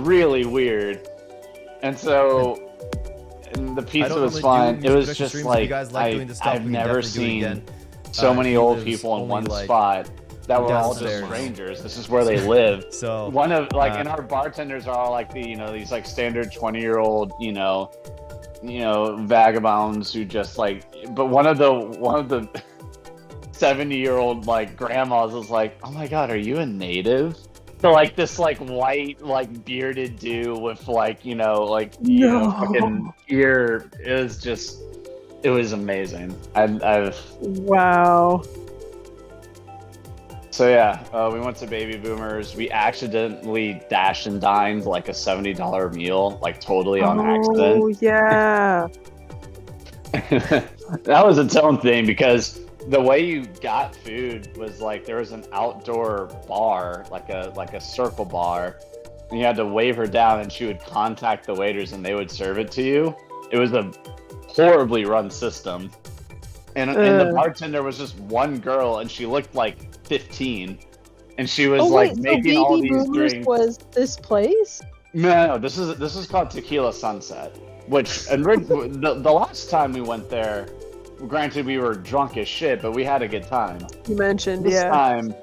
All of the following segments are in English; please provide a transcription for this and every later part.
really weird. And so and the pizza was fine. It was just like I've never seen so many old people in one spot that were all just strangers. This is where they live. So one of like, and our bartenders are all like these like standard 20-year-old vagabonds who just like. But one of the 70-year-old like grandmas was like, "Oh my God, are you a native?" So like this like white like bearded dude with like fucking ear. It was amazing. I've Wow. So yeah, we went to Baby Boomers. We accidentally dashed and dined like a $70 meal, like totally on accident. Oh yeah. That was its own thing because the way you got food was like there was an outdoor bar, like a circle bar, and you had to wave her down, and she would contact the waiters, and they would serve it to you. It was a horribly run system, and the bartender was just one girl, and she looked like 15, and she was making so all Baby these Boomers drinks. was this place? No, this is called Tequila Sunset, which and the last time we went there, granted we were drunk as shit, but we had a good time. You mentioned, This time,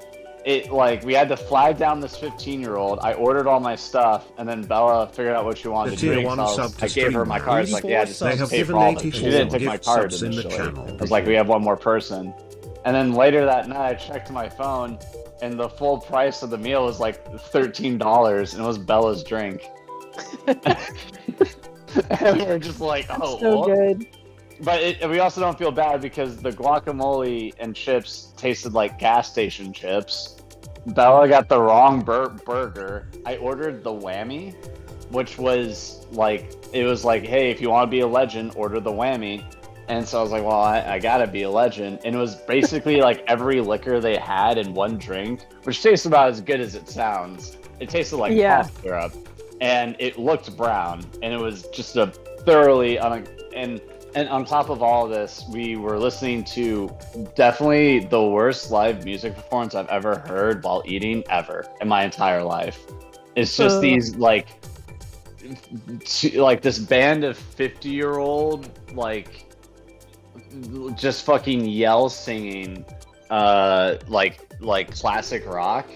we had to flag down this 15-year-old. I ordered all my stuff, and then Bella figured out what she wanted to drink. So I gave her my card. I was like, yeah, just pay for all of it. She didn't take my card initially. I was like, we have one more person. And then later that night, I checked my phone, and the full price of the meal was like $13, and it was Bella's drink. And we were just like, oh, So good. But we also don't feel bad because the guacamole and chips tasted like gas station chips. Bella got the wrong burger. I ordered the whammy, which was like, it was like, hey, if you want to be a legend, order the whammy. And so I was like, well, I gotta be a legend. And it was basically like every liquor they had in one drink, which tastes about as good as it sounds. It tasted like cough syrup, and it looked brown, and it was just a thoroughly and on top of all of this, we were listening to definitely the worst live music performance I've ever heard while eating ever in my entire life. It's just these like this band of 50-year-old like just fucking yell singing like classic rock.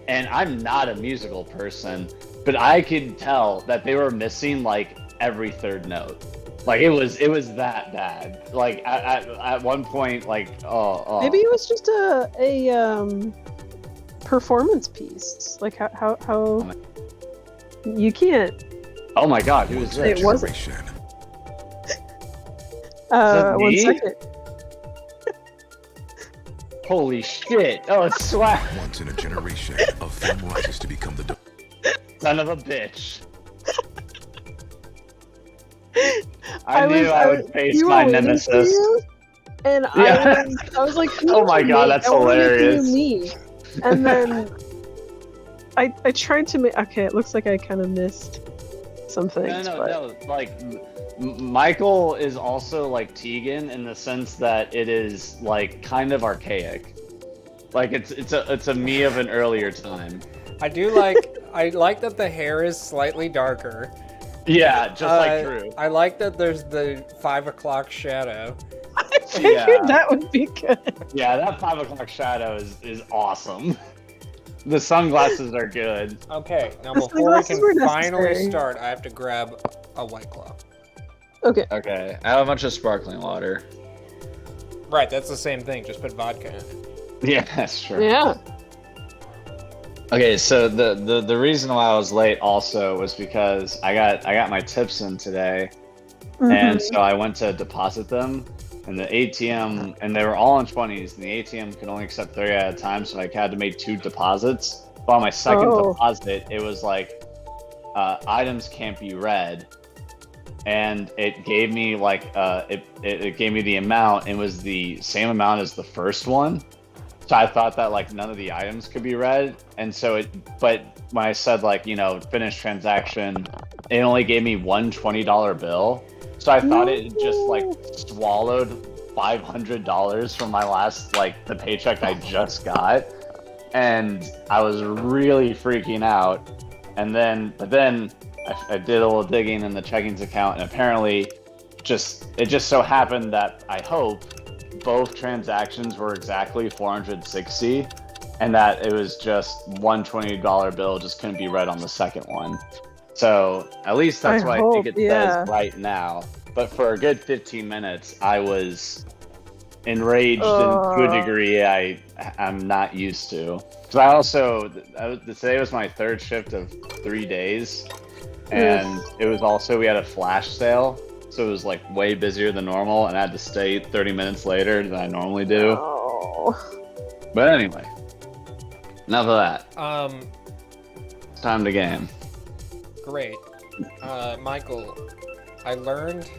And I'm not a musical person, but I could tell that they were missing like every third note. Like it was that bad. Like at one point, like oh. Maybe it was just a performance piece. Like how you can't. Oh my God, who was this? It wasn't. 1 second. Holy shit! Oh, it's swag. Once in a generation, a film rises to become the son of a bitch. I knew I would face my nemesis. And yeah. I was like, oh my God, that's hilarious. Me. And then I tried to make. Okay, it looks like I kind of missed some things. No. Like Michael is also like Tegan in the sense that it is like kind of archaic. Like it's a me of an earlier time. I like that the hair is slightly darker. Yeah, just like Drew. I like that there's the 5 o'clock shadow. I figured that would be good. Yeah, that 5 o'clock shadow is awesome. The sunglasses are good. Okay, now before we can finally start, I have to grab a White Claw. Okay, I have a bunch of sparkling water. Right, that's the same thing. Just put vodka in it. Yeah, that's true. Yeah. Okay, so the reason why I was late also was because I got my tips in today, and so I went to deposit them, and the ATM, and they were all in 20s, and the ATM could only accept 30 at a time, so I had to make 2 deposits. But on my second deposit, it was like items can't be read, and it gave me like it gave me the amount, and it was the same amount as the first one. So I thought that like none of the items could be read, and so but when I said like, finish transaction, it only gave me one $20 bill. So I thought it just like swallowed $500 from my last the paycheck I just got, and I was really freaking out. but then I did a little digging in the checkings account, and apparently, it just so happened that I hope both transactions were exactly 460, and that it was just one $20 bill just couldn't be read on the second one. So at least that's what I think it says right now. But for a good 15 minutes, I was enraged to a degree I'm not used to. Because today was my third shift of 3 days, and it was also, we had a flash sale, so it was like way busier than normal, and I had to stay 30 minutes later than I normally do. But anyway, enough of that. It's time to game. Great. Michael, I learned...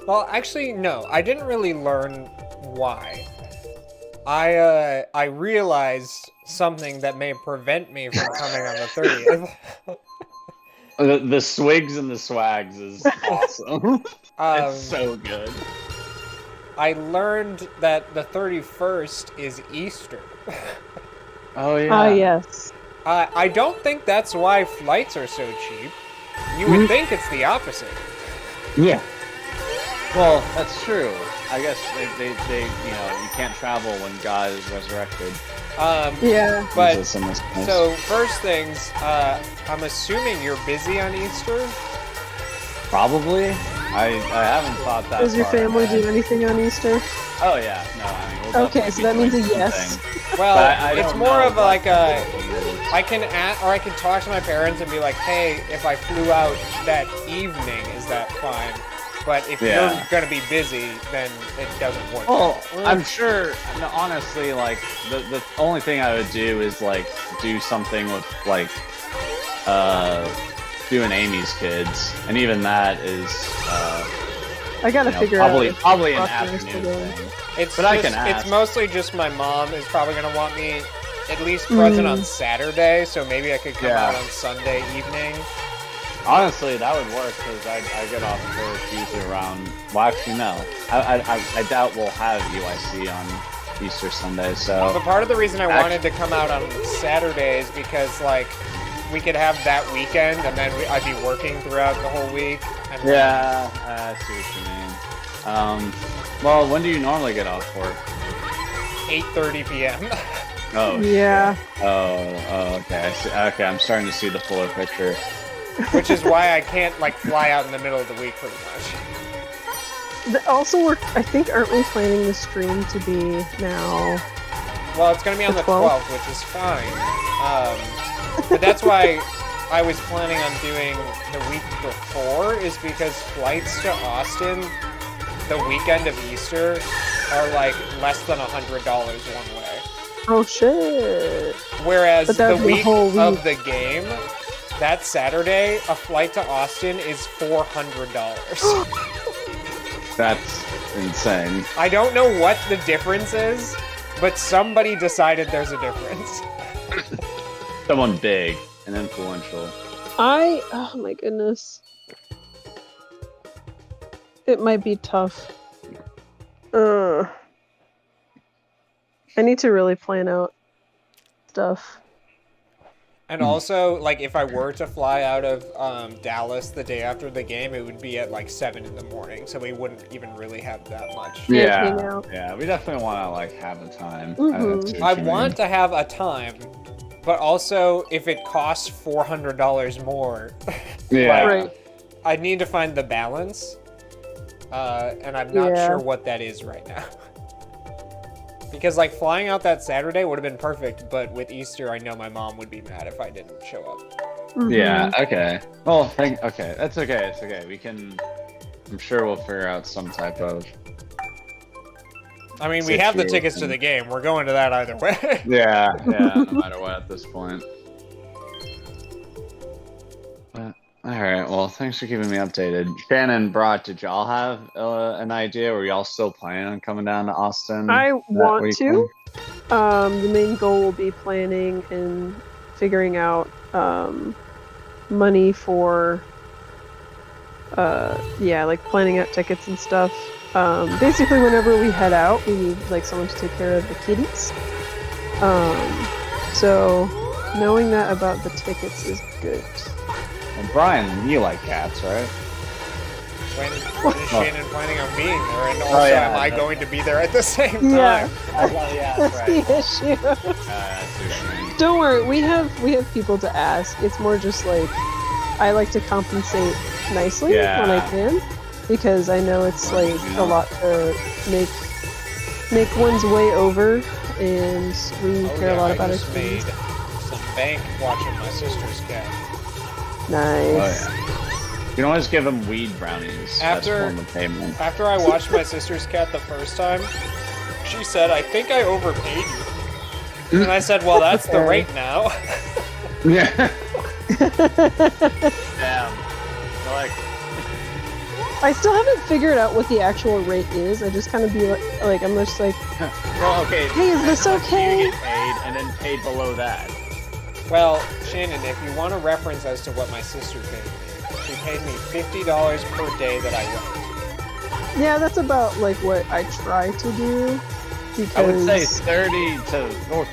Well, actually, no. I didn't really learn why. I realized something that may prevent me from coming on the 30th. The swigs and the swags is awesome. It's so good. I learned that the 31st is Easter. Oh, yeah. Yes. I don't think that's why flights are so cheap. You would think it's the opposite. Yeah. Well, that's true. I guess they you can't travel when God is resurrected. Yeah. But, so, first things, I'm assuming you're busy on Easter? Probably. I haven't thought that. Does your family do anything on Easter? Oh yeah, no. I mean, we'll okay, so that means a yes. Well, it's more of like a. I can talk to my parents and be like, hey, if I flew out that evening, is that fine? But if you're gonna be busy, then it doesn't work. Well, I'm sure. No, honestly, like the only thing I would do is like do something with like doing Amy's kids, and even that is I gotta figure probably an afternoon thing. It's mostly just my mom is probably gonna want me at least present on Saturday, so maybe I could come out on Sunday evening. Honestly, that would work because I get off work usually around. Well, actually, no. I doubt we'll have UIC on Easter Sunday. So. But part of the reason I wanted to come out on Saturday is because like we could have that weekend, and then I'd be working throughout the whole week. And I see what you mean. Well, when do you normally get off work? 8:30 p.m. Oh. Yeah. Shit. Oh, okay. I see. Okay, I'm starting to see the fuller picture. Which is why I can't like fly out in the middle of the week pretty much. Also, I think, aren't we planning the stream to be now? Well, it's gonna be on the 12th, which is fine. But that's why I was planning on doing the week before, is because flights to Austin the weekend of Easter are like less than $100 one way. Oh shit! Whereas the week of the game, that Saturday, a flight to Austin is $400. That's insane. I don't know what the difference is, but somebody decided there's a difference. Someone big and influential. Oh my goodness. It might be tough. I need to really plan out stuff. And also, like, if I were to fly out of Dallas the day after the game, it would be at like 7 in the morning, so we wouldn't even really have that much. Yeah, we definitely want to like have a time. I want to have a time, but also if it costs $400 more, I need to find the balance, and I'm not sure what that is right now. Because, like, flying out that Saturday would have been perfect, but with Easter, I know my mom would be mad if I didn't show up. Yeah, okay. Well, okay, that's okay, it's okay. I'm sure we'll figure out some type of... I mean, we have the tickets to the game. We're going to that either way. yeah, no matter what at this point. Alright, well, thanks for keeping me updated. Shannon, Brock, did y'all have an idea? Were y'all still planning on coming down to Austin? I want to. The main goal will be planning and figuring out money for, like planning out tickets and stuff. Basically, whenever we head out, we need like someone to take care of the kitties. So Knowing that about the tickets is good. And Brian, you like cats, right? When is Shannon planning on being there, and also yeah, am I going to be there at the same time? Yeah, Yeah, that's right. the issue. That's what I mean. Don't worry, we have people to ask. It's more just like I like to compensate nicely when I can, because I know it's like a lot to make one's way over, and we care a lot about I our just kids. made some bank watching my sister's cat. Nice. Oh, yeah. You can always give them weed brownies. That's form of payment. After I watched my sister's cat the first time, she said, "I think I overpaid you." And I said, "Well, that's the rate now." Yeah. Damn. Like, I still haven't figured out what the actual rate is. I just kind of be like I'm just like, well, okay. hey, is this okay? You get paid, and then paid below that. Well, Shannon, if you want a reference as to what my sister paid me, she paid me $50 per day that I went. Yeah, that's about like what I try to do. Because I would say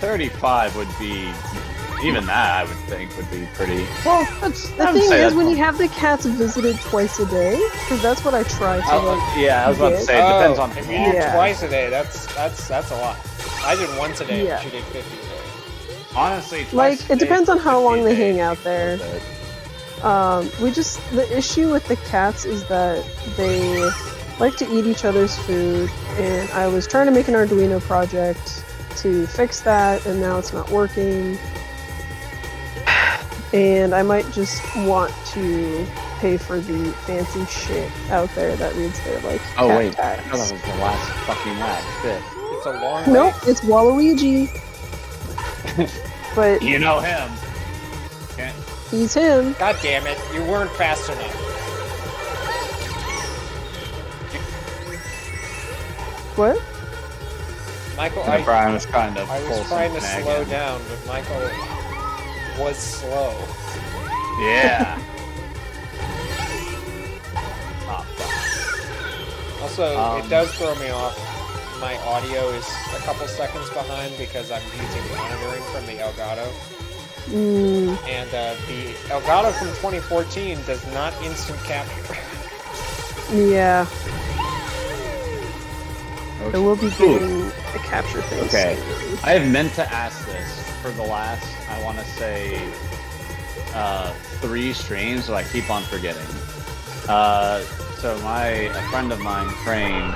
35 would be, even that I would think would be pretty. Well, the thing is, when you have the cats visited twice a day, because that's what I try to like. Yeah, I was about to say it depends on. If you do twice a day, that's a lot. I did once a day, and she did 50 a day. Honestly, like it depends on how long they hang out there. The issue with the cats is that they like to eat each other's food, and I was trying to make an Arduino project to fix that, and now it's not working. And I might just want to pay for the fancy shit out there that reads their like cat tags. I thought that was the last fucking lap. Shit. It's a long Nope, it's Waluigi. But you know him. Can't. He's him. God damn it, you weren't fast enough. What? Michael, Brian was trying to I was trying to slow down, but Michael was slow. Yeah. Also, it does throw me off. My audio is a couple seconds behind because I'm using monitoring from the Elgato. And the Elgato from 2014 does not instant capture. Yeah. I will be getting the capture thing. Okay. I have meant to ask this for the last, I want to say, 3 streams, but I keep on forgetting. So a friend of mine, Crane,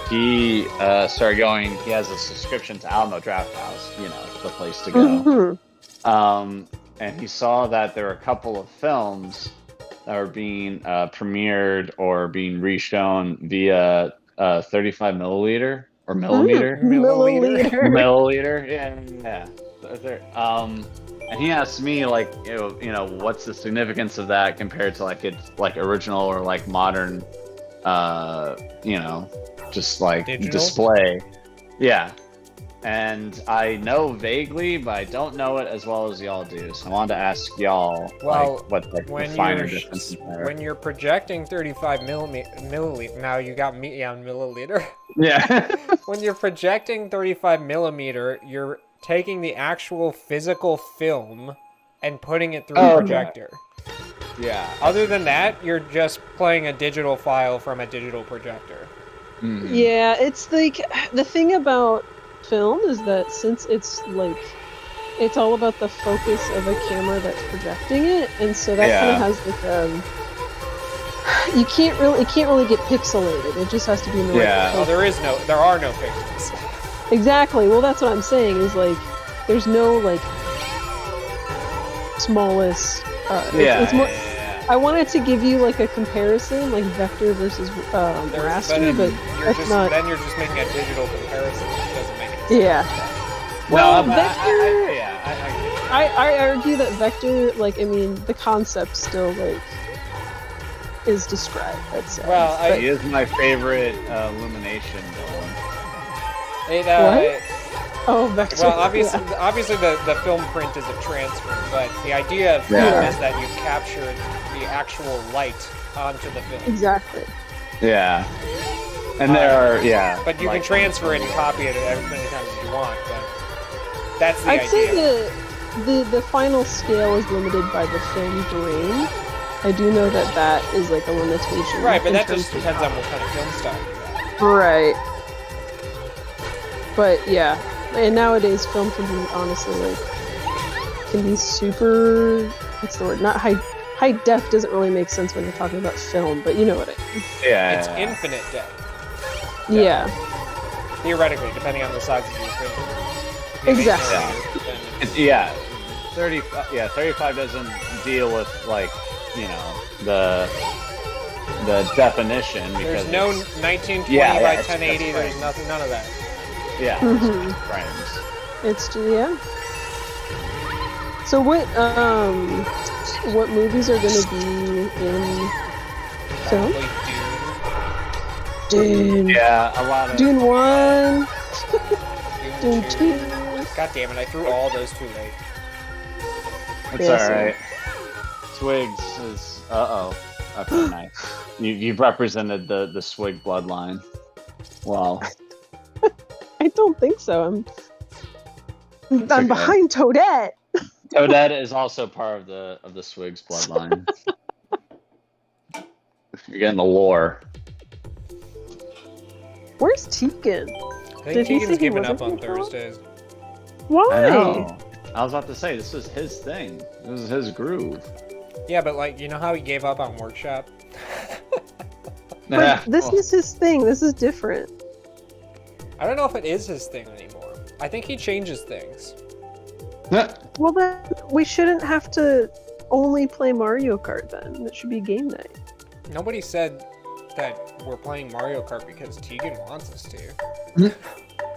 he started going, he has a subscription to Alamo Draft House, you know, the place to go. And he saw that there were a couple of films that were being premiered or being reshown via 35 milliliter or millimeter? Milliliter, yeah. And he asked me, like, you know, what's the significance of that compared to like it's like original or like modern, you know, just like digital? Display. Yeah. And I know vaguely, but I don't know it as well as y'all do. So I wanted to ask y'all, like, what like the finer differences there. When you're projecting 35 milliliter, now you got me on milliliter. Yeah. When you're projecting 35 millimeter, you're taking the actual physical film and putting it through a projector. Yeah. Other than that, you're just playing a digital file from a digital projector. Mm-hmm. Yeah, it's like the thing about film is that since it's like it's all about the focus of a camera that's projecting it, and so that kind of has like it can't really get pixelated. It just has to be in the right well, there are no pixels. Exactly. Well, that's what I'm saying is like there's no like smallest it's more I wanted to give you like a comparison, like vector versus raster, but that's not. Then you're just making a digital comparison, which doesn't make any sense. Yeah. Well, vector. I argue that vector, like, I mean, the concept still like is described. I'd say. Well, he is my favorite illumination villain. What? Oh, vector. Well, obviously the film print is a transfer, but the idea of film is that you capture the actual light onto the film. Exactly. Yeah. And there are, But you can transfer it and copy it as many times as you want, but that's the idea. I'd say the final scale is limited by the film grain. I do know that is like a limitation. Right, but that just depends on what kind of film style you have. Right. But yeah, and nowadays film can be honestly like super. What's the word? Not high def doesn't really make sense when you're talking about film, but you know what I mean. Yeah. It's infinite depth. Yeah. Theoretically, depending on the size of your film. Exactly. Yeah. 35 doesn't deal with like, you know, the definition because there's no 1920 by 1080. There's none of that. Yeah, it's just frames. It's So what movies are going to be in film? Dune. Yeah, a lot of Dune 1. Dune 2. God damn it! I threw all those too late. It's alright. Twigs is okay, nice. You've represented the Swig bloodline. Wow. I don't think so. I'm behind Toadette. Toadette is also part of the Swigs bloodline. You're getting the lore. Where's Tegan? I think Tegan's giving up on Thursdays. Why? I know. I was about to say this was his thing. This is his groove. Yeah, but like, you know how he gave up on Workshop? But this is his thing. This is different. I don't know if it is his thing anymore. I think he changes things. Well, then we shouldn't have to only play Mario Kart then. It should be game night. Nobody said that we're playing Mario Kart because Tegan wants us to.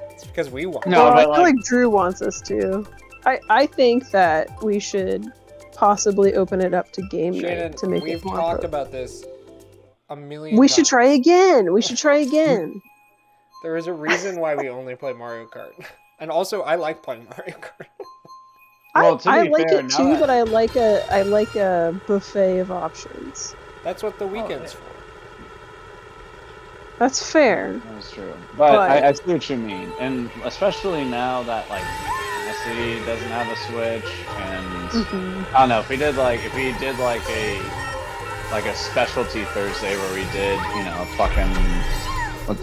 It's because we want. No, I feel like Drew wants us to. I think that we should possibly open it up to game night to make it more. We've talked about this a million We times. should try again. We should try again. There is a reason why we only play Mario Kart. And also, I like playing Mario Kart. Well, I like it too, but I like a buffet of options. That's what the weekend's for. That's fair. That's true. But I see what you mean. And especially now that like Messi doesn't have a Switch and I don't know, if we did like a specialty Thursday where we did, you know, fucking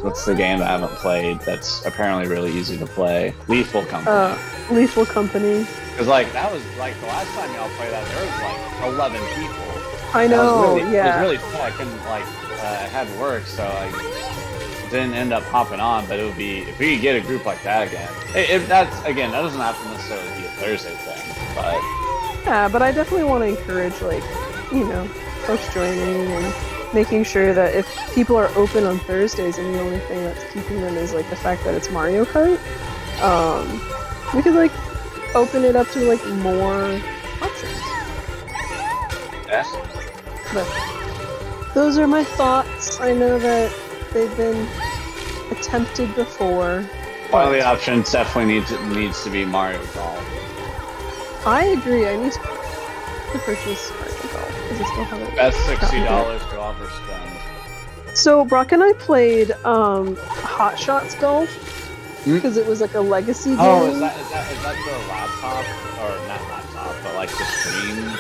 what's the game that I haven't played that's apparently really easy to play? Lethal Company. Lethal Company. Because like that was like the last time y'all played that there was like 11 people. I know. It was really fun. I couldn't like I had work, so I didn't end up hopping on. But it would be if we could get a group like that again. If that's again, that doesn't have to necessarily be a Thursday thing, but yeah. But I definitely want to encourage like folks joining and making sure that if people are open on Thursdays and the only thing that's keeping them is like the fact that it's Mario Kart, we could like open it up to like more options. Yeah. But those are my thoughts. I know that they've been attempted before. One of the options definitely needs to be Mario Golf. I agree. I need to purchase Mario Golf because I still haven't. That's $60 to overspend. So Brock and I played Hot Shots Golf because it was like a legacy game. Oh, is that the laptop or not laptop, but like the stream?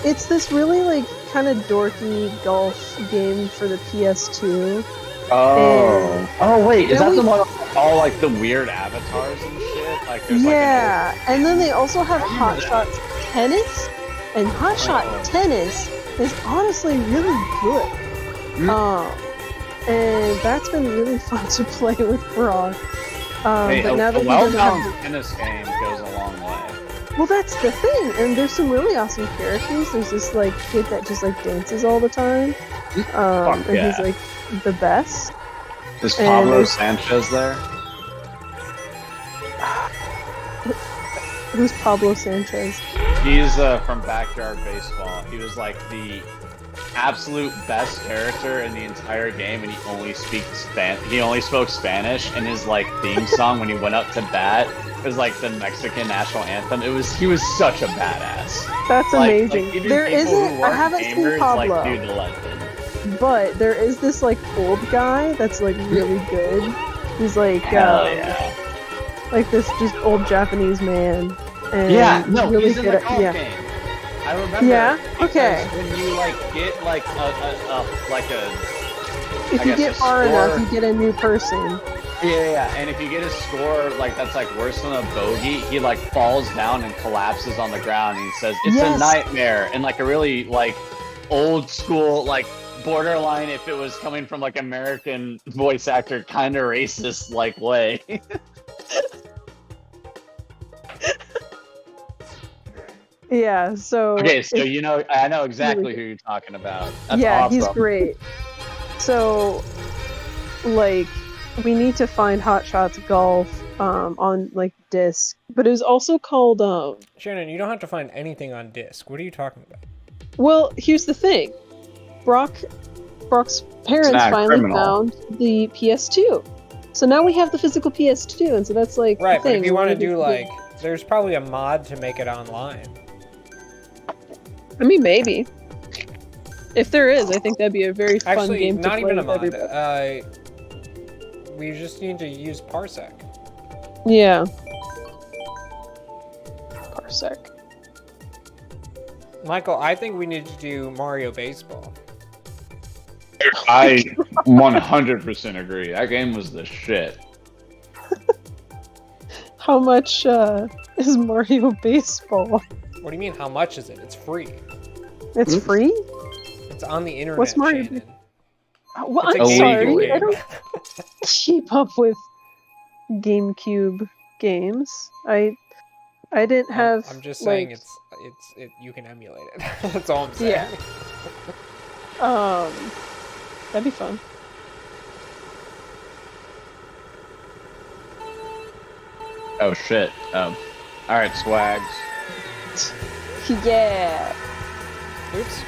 It's this really like kind of dorky golf game for the PS2. Oh wait, is that the one with all like the weird avatars and shit? Like there's and then they also have Hot Shots Tennis, and Hot Shot Tennis is honestly really good. And that's been really fun to play with Brock. But now that a well-balanced tennis game goes a long way. Well, that's the thing, and there's some really awesome characters. There's this like kid that just like dances all the time, and he's like the best. Is Pablo Sanchez there? Who's Pablo Sanchez? He's from Backyard Baseball. He was like the absolute best character in the entire game, and he only spoke Spanish. And his like theme song when he went up to bat was like the Mexican national anthem. He was such a badass. That's amazing. Like, there isn't. I haven't seen Pablo. Like, dude, the legend. But there is this like old guy that's like really good. He's like Hell yeah. like this just old Japanese man. And Yeah, no, really he's in the good golf yeah. game. I remember. Yeah. Okay. When you like get like If you get far enough, you get a new person. Yeah, and if you get a score like that's like worse than a bogey, he like falls down and collapses on the ground, and he says it's a nightmare in like a really like old school like borderline if it was coming from like American voice actor kind of racist like way. Yeah, so okay, so you know I know exactly who you're talking about. That's yeah, awesome. he's great. So like we need to find Hot Shots Golf on like disc, but it was also called Shannon, you don't have to find anything on disc. What are you talking about? Well, here's the thing. Brock's parents finally found the PS2. So now we have the physical PS2, and so that's like right. The thing. But if you want to do like, there's probably a mod to make it online. I mean, maybe. If there is, I think that'd be a very fun game to play. Actually, not even a mod. We just need to use Parsec. Yeah. Parsec. Michael, I think we need to do Mario Baseball. I 100% agree. That game was the shit. How much is Mario Baseball? What do you mean, how much is it? It's free. It's free? It's on the internet, What's Mario? Shannon. Well, I'm sorry. I don't keep up with GameCube games. I didn't have. I'm just saying like, you can emulate it. That's all I'm saying. Yeah. That'd be fun. Oh shit. All right, swags. Yeah. Oops.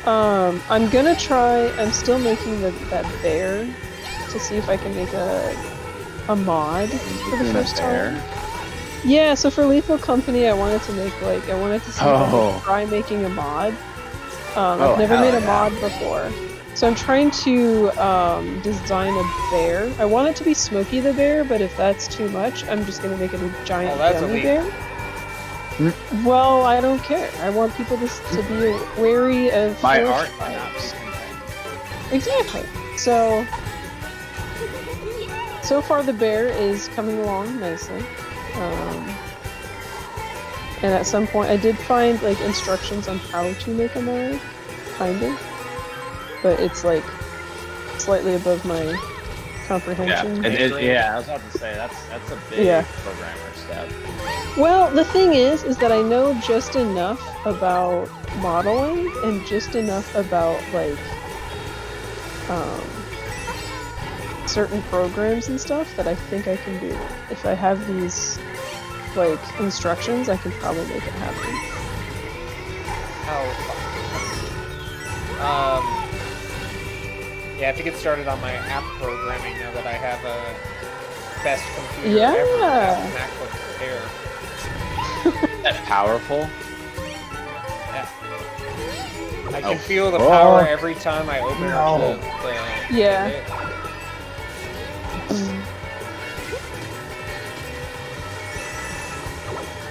I'm gonna try. I'm still making that bear to see if I can make a mod for the first time. Yeah. So for Lethal Company, I wanted to make I wanted to see if I could try making a mod. I've never made a mod before. So I'm trying to design a bear. I want it to be Smokey the Bear, but if that's too much, I'm just going to make it a giant gummy bear. Well, I don't care. I want people to be wary of my art cannot be contained. Exactly. So far the bear is coming along nicely. And at some point I did find like instructions on how to make a mod, kind of. But it's like slightly above my comprehension. Yeah, I was about to say that's a big programmer step. Well, the thing is that I know just enough about modeling and just enough about like certain programs and stuff that I think I can do it. If I have these like instructions, I can probably make it happen. Yeah, I have to get started on my app programming now that I have a best computer ever, best MacBook Air. That powerful? Yeah. I can feel the power every time I open up the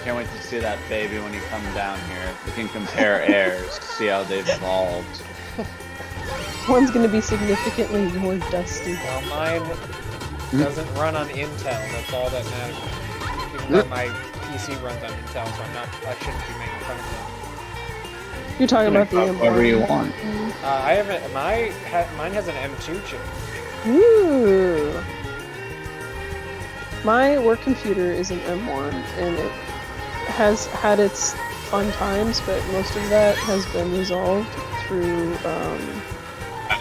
Can't wait to see that baby when you come down here. We can compare airs, see how they've evolved. One's going to be significantly more dusty. Well, mine doesn't run on Intel. That's all that matters. Even though my PC runs on Intel, so I shouldn't be making fun of them. You're talking about the M1. Whatever you want. I haven't. Mine has an M2 chip. Ooh. My work computer is an M1, and it has had its fun times, but most of that has been resolved through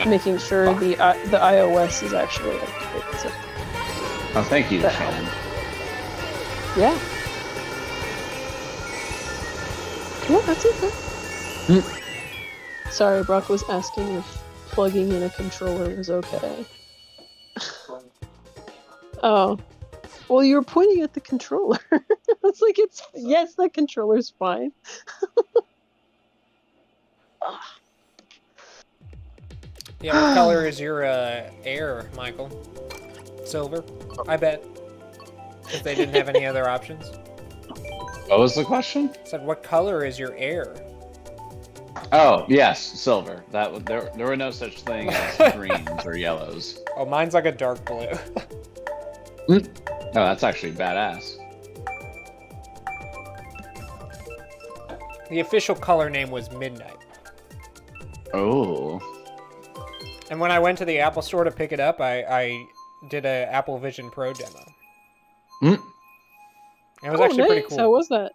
making sure the iOS is actually up to date. So oh, thank you, Shannon. Yeah. Yeah, that's okay. Sorry, Brock was asking if plugging in a controller was okay. Oh. Well, you were pointing at the controller. I was like, yes, that controller's fine. Yeah, what color is your Air, Michael? Silver, I bet. If they didn't have any other options. What was the question? I said, what color is your air? Oh, yes, silver. There were no such thing as greens or yellows. Oh, mine's like a dark blue. Oh, that's actually badass. The official color name was Midnight. Oh. And when I went to the Apple store to pick it up, I did a Apple Vision Pro demo. It was actually pretty cool. How was that?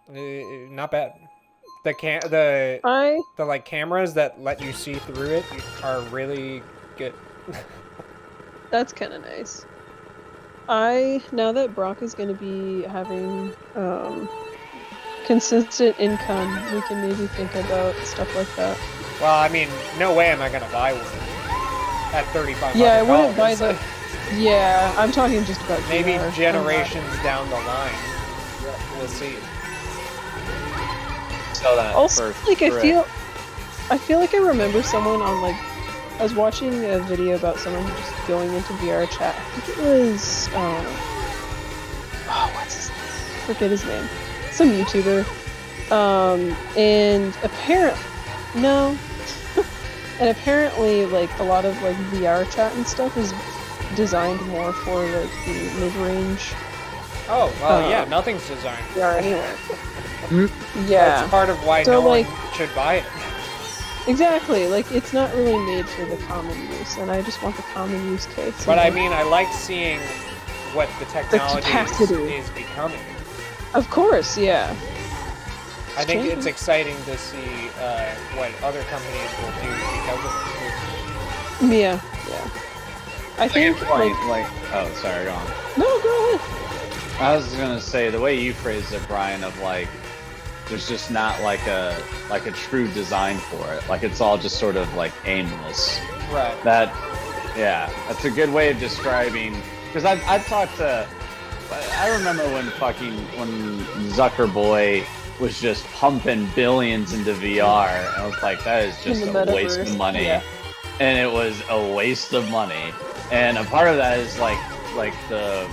Not bad. The like cameras that let you see through it are really good. That's kind of nice. Now that Brock is going to be having consistent income, we can maybe think about stuff like that. Well, I mean, no way am I going to buy one at $3,500. Yeah, I wouldn't buy the. Yeah, I'm talking just about maybe VR. generations down the line. We'll see. So that also, like, I feel like I remember someone on, like, I was watching a video about someone just going into VR chat. I think it was, what's his name? I forget his name. Some YouTuber. And apparently, like, a lot of, like, VR chat and stuff is designed more for, like, the mid-range. Oh, well, yeah, nothing's designed for VR anyway. Yeah. That's part of why no one should buy it. Exactly, like, it's not really made for the common use, and I just want the common use case. But I mean, I like seeing what the technology is becoming. Of course, yeah. I think it's exciting to see what other companies will do because of it. Yeah. I think, oh, sorry, go on. No, go ahead. I was gonna say, the way you phrased it, Brian, of like, there's just not like a true design for it. Like, it's all just sort of like aimless. Right. That's a good way of describing. Because I've talked to, I remember when Zuckerboy was just pumping billions into VR, and I was like, that is just a waste of money. Yeah. And it was a waste of money. And a part of that is like the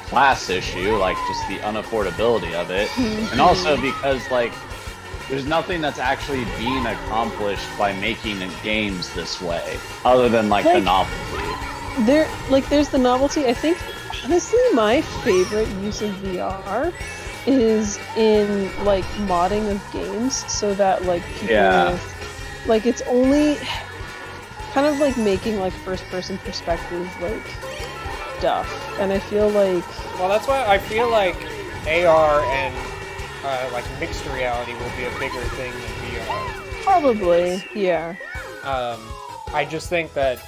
class issue, like just the unaffordability of it, and also because like there's nothing that's actually being accomplished by making games this way, other than like the novelty. There's the novelty. I think honestly my favorite use of VR is in like modding of games, so that like people like it's only kind of like making like first person perspective like stuff, and I feel like that's why I feel like AR and like mixed reality will be a bigger thing than VR. Probably, yeah. I just think that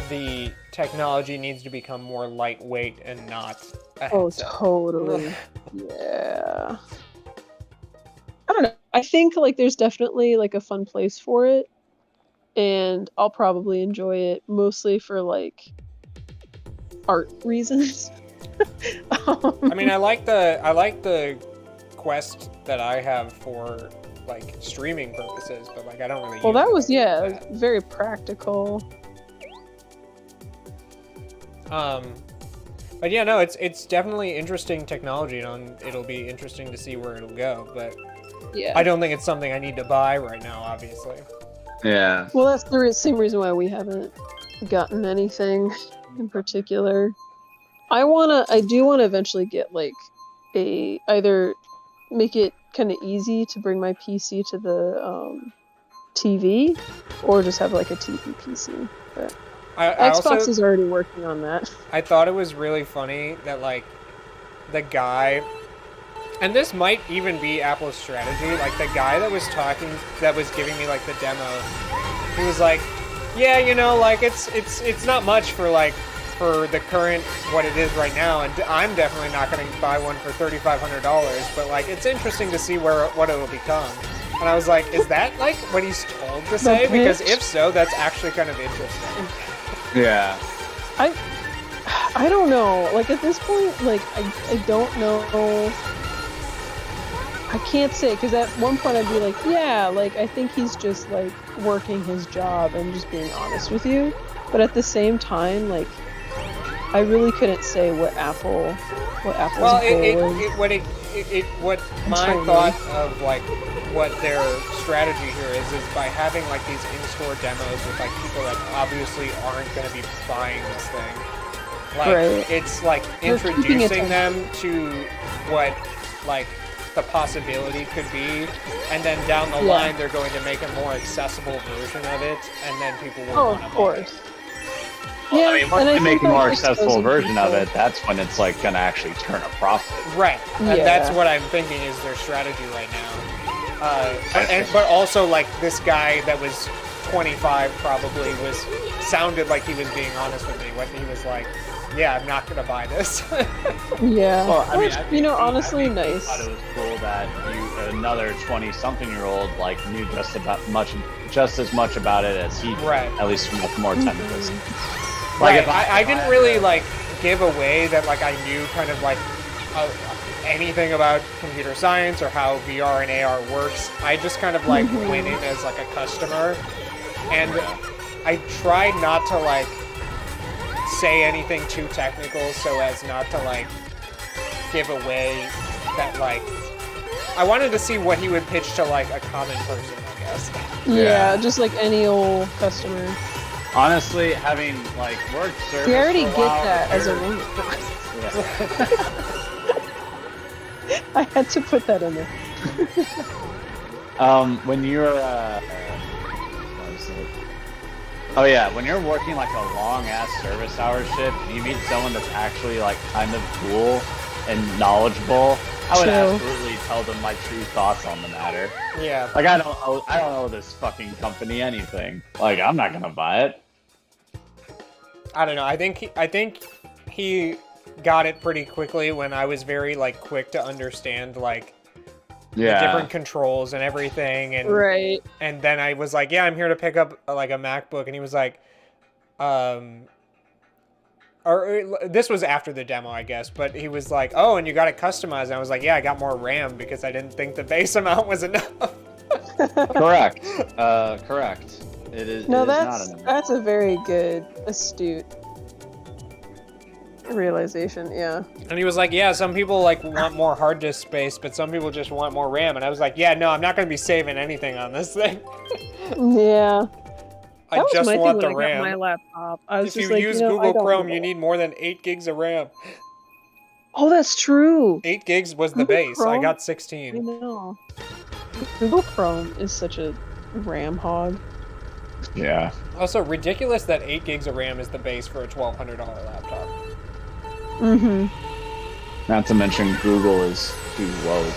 the technology needs to become more lightweight and not a headset. Totally. Yeah. I don't know. I think like there's definitely like a fun place for it, and I'll probably enjoy it mostly for like art reasons. I mean, I like the Quest that I have for like streaming purposes, but like I don't really. Well, that was very practical. But yeah, no, it's definitely interesting technology, and it'll be interesting to see where it'll go. But yeah, I don't think it's something I need to buy right now, obviously. Yeah. Well, that's the same reason why we haven't gotten anything in particular. I do wanna eventually get like either make it kind of easy to bring my PC to the TV, or just have like a TV PC. But Xbox is already working on that. I thought it was really funny that like the guy, and this might even be Apple's strategy, like the guy that was giving me like the demo, he was like, yeah, you know, like it's not much for the current what it is right now, and I'm definitely not going to buy one for $3,500, but like it's interesting to see what it'll become. And I was like, is that like what he's told to say? Because if so, that's actually kind of interesting. Yeah. I don't know. Like at this point, like I don't know. I can't say, because at one point I'd be like, yeah, like I think he's just like working his job and just being honest with you. But at the same time, like I really couldn't say what Apple's well, goal is. what my thought of like what their strategy here is by having like these in-store demos with like people that obviously aren't going to be buying this thing. Like it's like introducing them to what like the possibility could be, and then down the line they're going to make a more accessible version of it, and then people will want to buy it. Well, I mean, once they make a more accessible version of it, that's when it's like gonna actually turn a profit. Right, and that's what I'm thinking is their strategy right now. But also like this guy that was 25 probably sounded like he was being honest with me when he was like, "Yeah, I'm not gonna buy this." Yeah. Well, I mean, honestly nice. I thought it was cool that another 20-something-year-old like knew just as much about it as he did, at least from the more technical side. Like, I didn't really like give away that like I knew kind of like anything about computer science or how VR and AR works. I just kind of like went in as like a customer, and I tried not to like say anything too technical so as not to like give away that like I wanted to see what he would pitch to like a common person, I guess. Yeah, just like any old customer. Honestly, having like worked service, you already get that as a woman. I had to put that in there. When you're oh yeah, when you're working like a long ass service hour shift and you meet someone that's actually like kind of cool and knowledgeable, I would absolutely tell them my true thoughts on the matter. Yeah. Like I don't owe this fucking company anything. Like I'm not gonna buy it. I don't know. I think he got it pretty quickly when I was very like quick to understand like the different controls and everything, and and then I was like, yeah, I'm here to pick up like a MacBook, and he was like, or this was after the demo, I guess, but he was like, oh, and you got it customized, and I was like, yeah, I got more RAM because I didn't think the base amount was enough. Correct. Correct. It is. No, it is that's a very good, astute realization. Yeah. And he was like, yeah, some people like want more hard disk space, but some people just want more RAM. And I was like, yeah, no, I'm not going to be saving anything on this thing. Yeah. I just want the RAM. My laptop. I was if just you like, use Google Chrome, you need more than 8 gigs of RAM. Oh, that's true. 8 gigs was the base. Chrome, I got 16. I know. Google Chrome is such a RAM hog. Yeah. Also, ridiculous that 8 gigs of RAM is the base for a $1,200 laptop. Not to mention Google is too woke.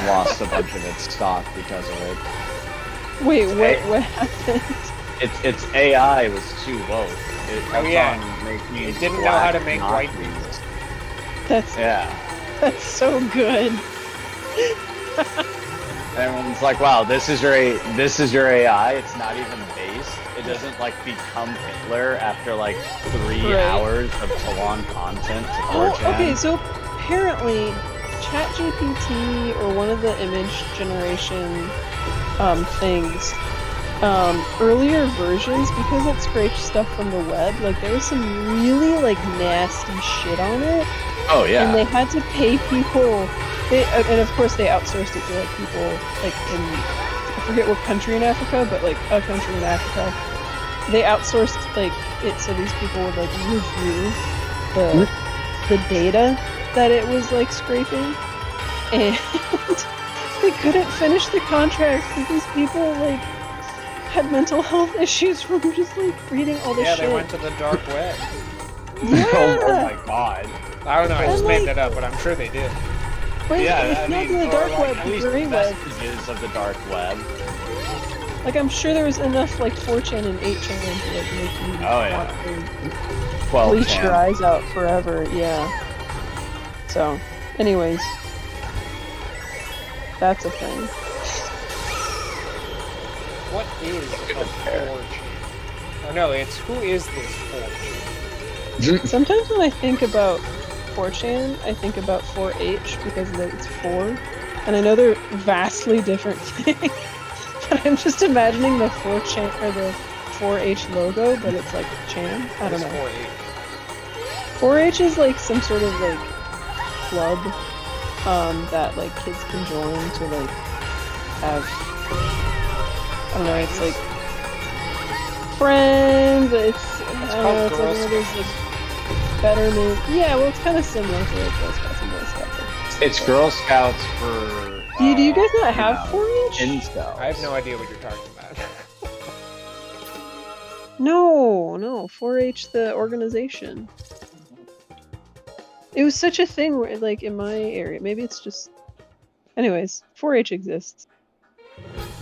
Lost a bunch of its stock because of it. Wait, what happened? Its AI was too woke. It didn't know how to make white people. That's so good. Everyone's like, wow, this is your AI. It's not even based. It doesn't like become Hitler after like 3 hours of prolonged content to 4chan. Okay, so apparently ChatGPT or one of the image generation things, earlier versions, because it scraped stuff from the web, like there was some really like nasty shit on it. Oh yeah. And they had to pay people. And of course they outsourced it to like people like in, I forget what country in Africa, but like a country in Africa. They outsourced like it so these people would like review the data that it was like scraping, and they couldn't finish the contract because these people like had mental health issues from just like reading all this shit. Yeah, they went to the dark web. Oh my god. I don't know, I just made that up, but I'm sure they did. Wait, yeah, not the dark web, at the least green web. messages of the dark web. Like I'm sure there was enough like 4chan and 8chan to like make you want to bleach your eyes out forever. Yeah. So, anyways, that's a thing. What is a 4chan? Oh no, it's who is this 4chan? Sometimes when I think about 4chan, I think about 4H because it's 4, and I know they're vastly different things. But I'm just imagining the 4chan or the 4H logo, but it's like Chan. I don't know. 4-H is like some sort of like club that like kids can join to like have, I don't know, it's like friends, it's called it's Girl like one of those like betterment. Yeah, well, it's kind of similar to like Girl Scouts and Boy Scouts. It's Girl Scouts for. Do you guys not have 4-H? Incels. I have no idea what you're talking about. No, 4-H the organization. It was such a thing where, like, in my area. Maybe it's just. Anyways, 4-H exists.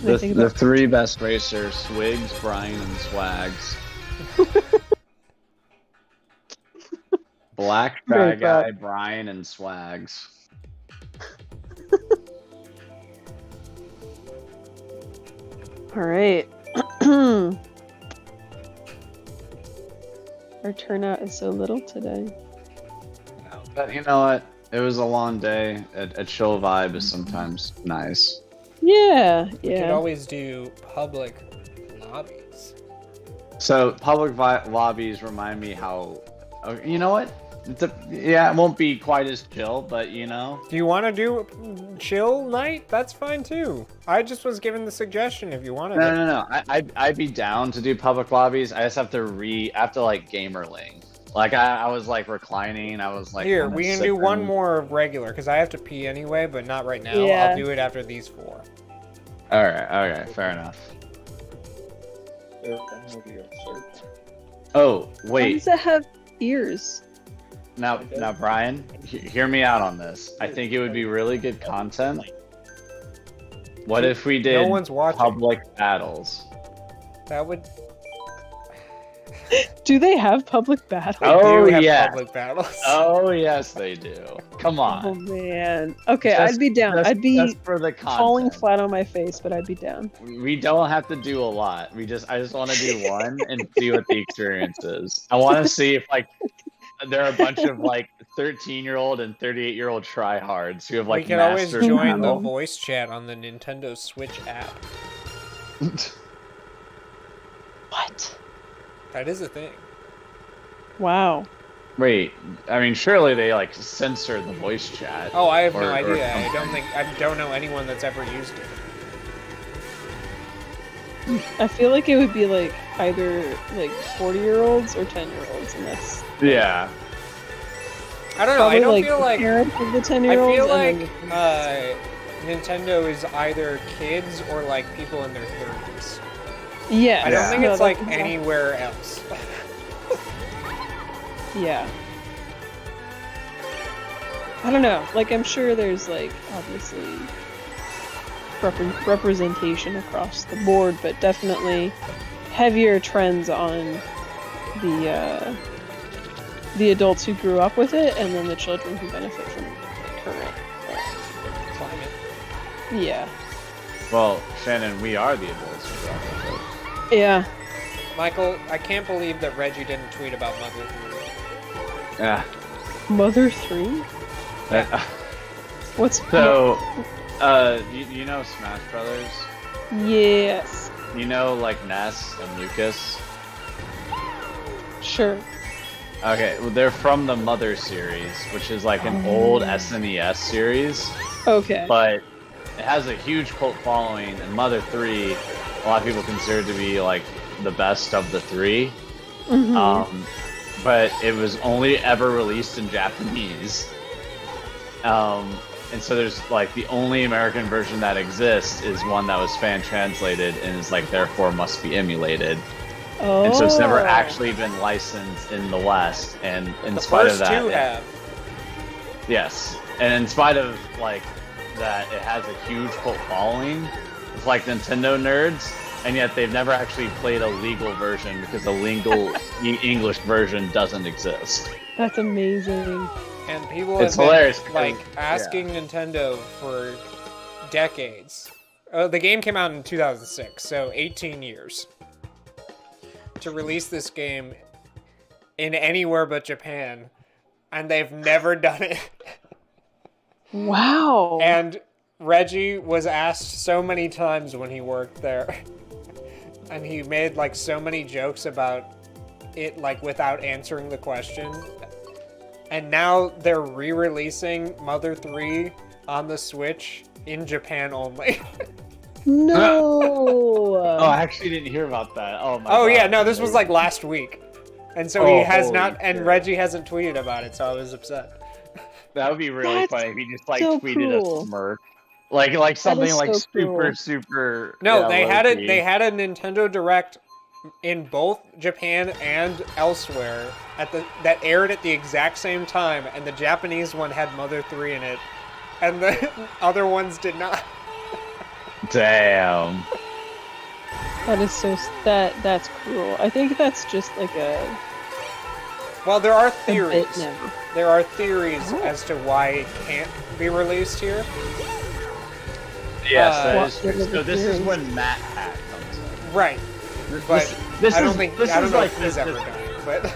The three best racers: Swigs, Brian, and Swags. Black Dry Guy, Brian, and Swags. All right. Our turnout is so little today. But you know what? It was a long day. A chill vibe is sometimes nice. Yeah. We could always do public lobbies. So public lobbies remind me how. You know what? It won't be quite as chill, but you know. Do you want to do chill night? That's fine too. I just was given the suggestion if you want to. No. I'd be down to do public lobbies. I just have to like Gamerling. Like I was like reclining. I was like. Here, we can do one more regular because I have to pee anyway, but not right now. Yeah. I'll do it after these 4. All right. Fair enough. Oh wait. Why does it have ears? Now, Brian, hear me out on this. I think it would be really good content. What if we did No one's watching. public battles? That would. Do they have public battles? Oh, They do have yeah. public battles. Oh, yes, they do. Come Oh on. man. Okay, I'd be down. I'd be Just for the content. falling flat on my face, but I'd be down. We don't have to do a lot. I just want to do one and see what the experience is. I want to see if like there are a bunch of like 13-year-old and 38-year-old tryhards who have like. We can always mastered join the battle. voice chat on the Nintendo Switch app. What? That is a thing. Wow. Wait, I mean, surely they like censor the voice chat. Oh, I have or- no or idea. I something. don't know anyone that's ever used it. I feel like it would be like either like 40-year-olds or 10-year-olds, and that's Yeah. I don't know. I probably don't like feel the like parents of the I 10-year-olds. feel and like then Nintendo is either kids or like people in their 30s. yeah. I don't think no, it's like that's exactly- anywhere else. Yeah. I don't know. Like, I'm sure there's like obviously representation across the board, but definitely heavier trends on the adults who grew up with it, and then the children who benefit from the current Climate. Yeah. Well, Shannon, we are the adults who brought this up. Yeah. Michael, I can't believe that Reggie didn't tweet about Mother 3. Yeah. Mother 3? What's So, you know Smash Brothers? Yes. You know, like Ness and Lucas? Sure. Okay, well, they're from the Mother series, which is like an old SNES series, Okay. but it has a huge cult following, and Mother 3, a lot of people consider to be like the best of the 3. Mhm. But it was only ever released in Japanese. And so there's like the only American version that exists is one that was fan translated and is like therefore must be emulated. Oh. And so it's never actually been licensed in the West. And in The spite of first that, two have. yes. And in spite of like that, it has a huge cult following with like Nintendo nerds. And yet they've never actually played a legal version because the legal English version doesn't exist. That's amazing. And people It's have hilarious been, because- like, asking Nintendo for decades. The game came out in 2006, so 18 years. To release this game in anywhere but Japan, and they've never done it. Wow. And Reggie was asked so many times when he worked there. And he made like so many jokes about it, like without answering the question. and now they're re-releasing Mother 3 on the Switch in Japan only. No. Oh, I actually didn't hear about that. Oh my. Oh God. yeah, no, this was like last week, and so he has not, and Reggie hasn't tweeted about it, so I was upset. That would be really funny if he just like so tweeted cool. a smirk, like something like so super cool. super. No, yeah, they had low-key. They had a Nintendo Direct in both Japan and elsewhere that aired at the exact same time, and the Japanese one had Mother 3 in it, and the other ones did not. Damn. That is so. That's cruel. I think that's just like a. Well, there are theories. No. There are theories as to why it can't be released here. Yes, that is what true. are the So this is theories? when Matt Hack comes in. Right, but This I don't is- think this I don't is know like if he's this- ever done it. But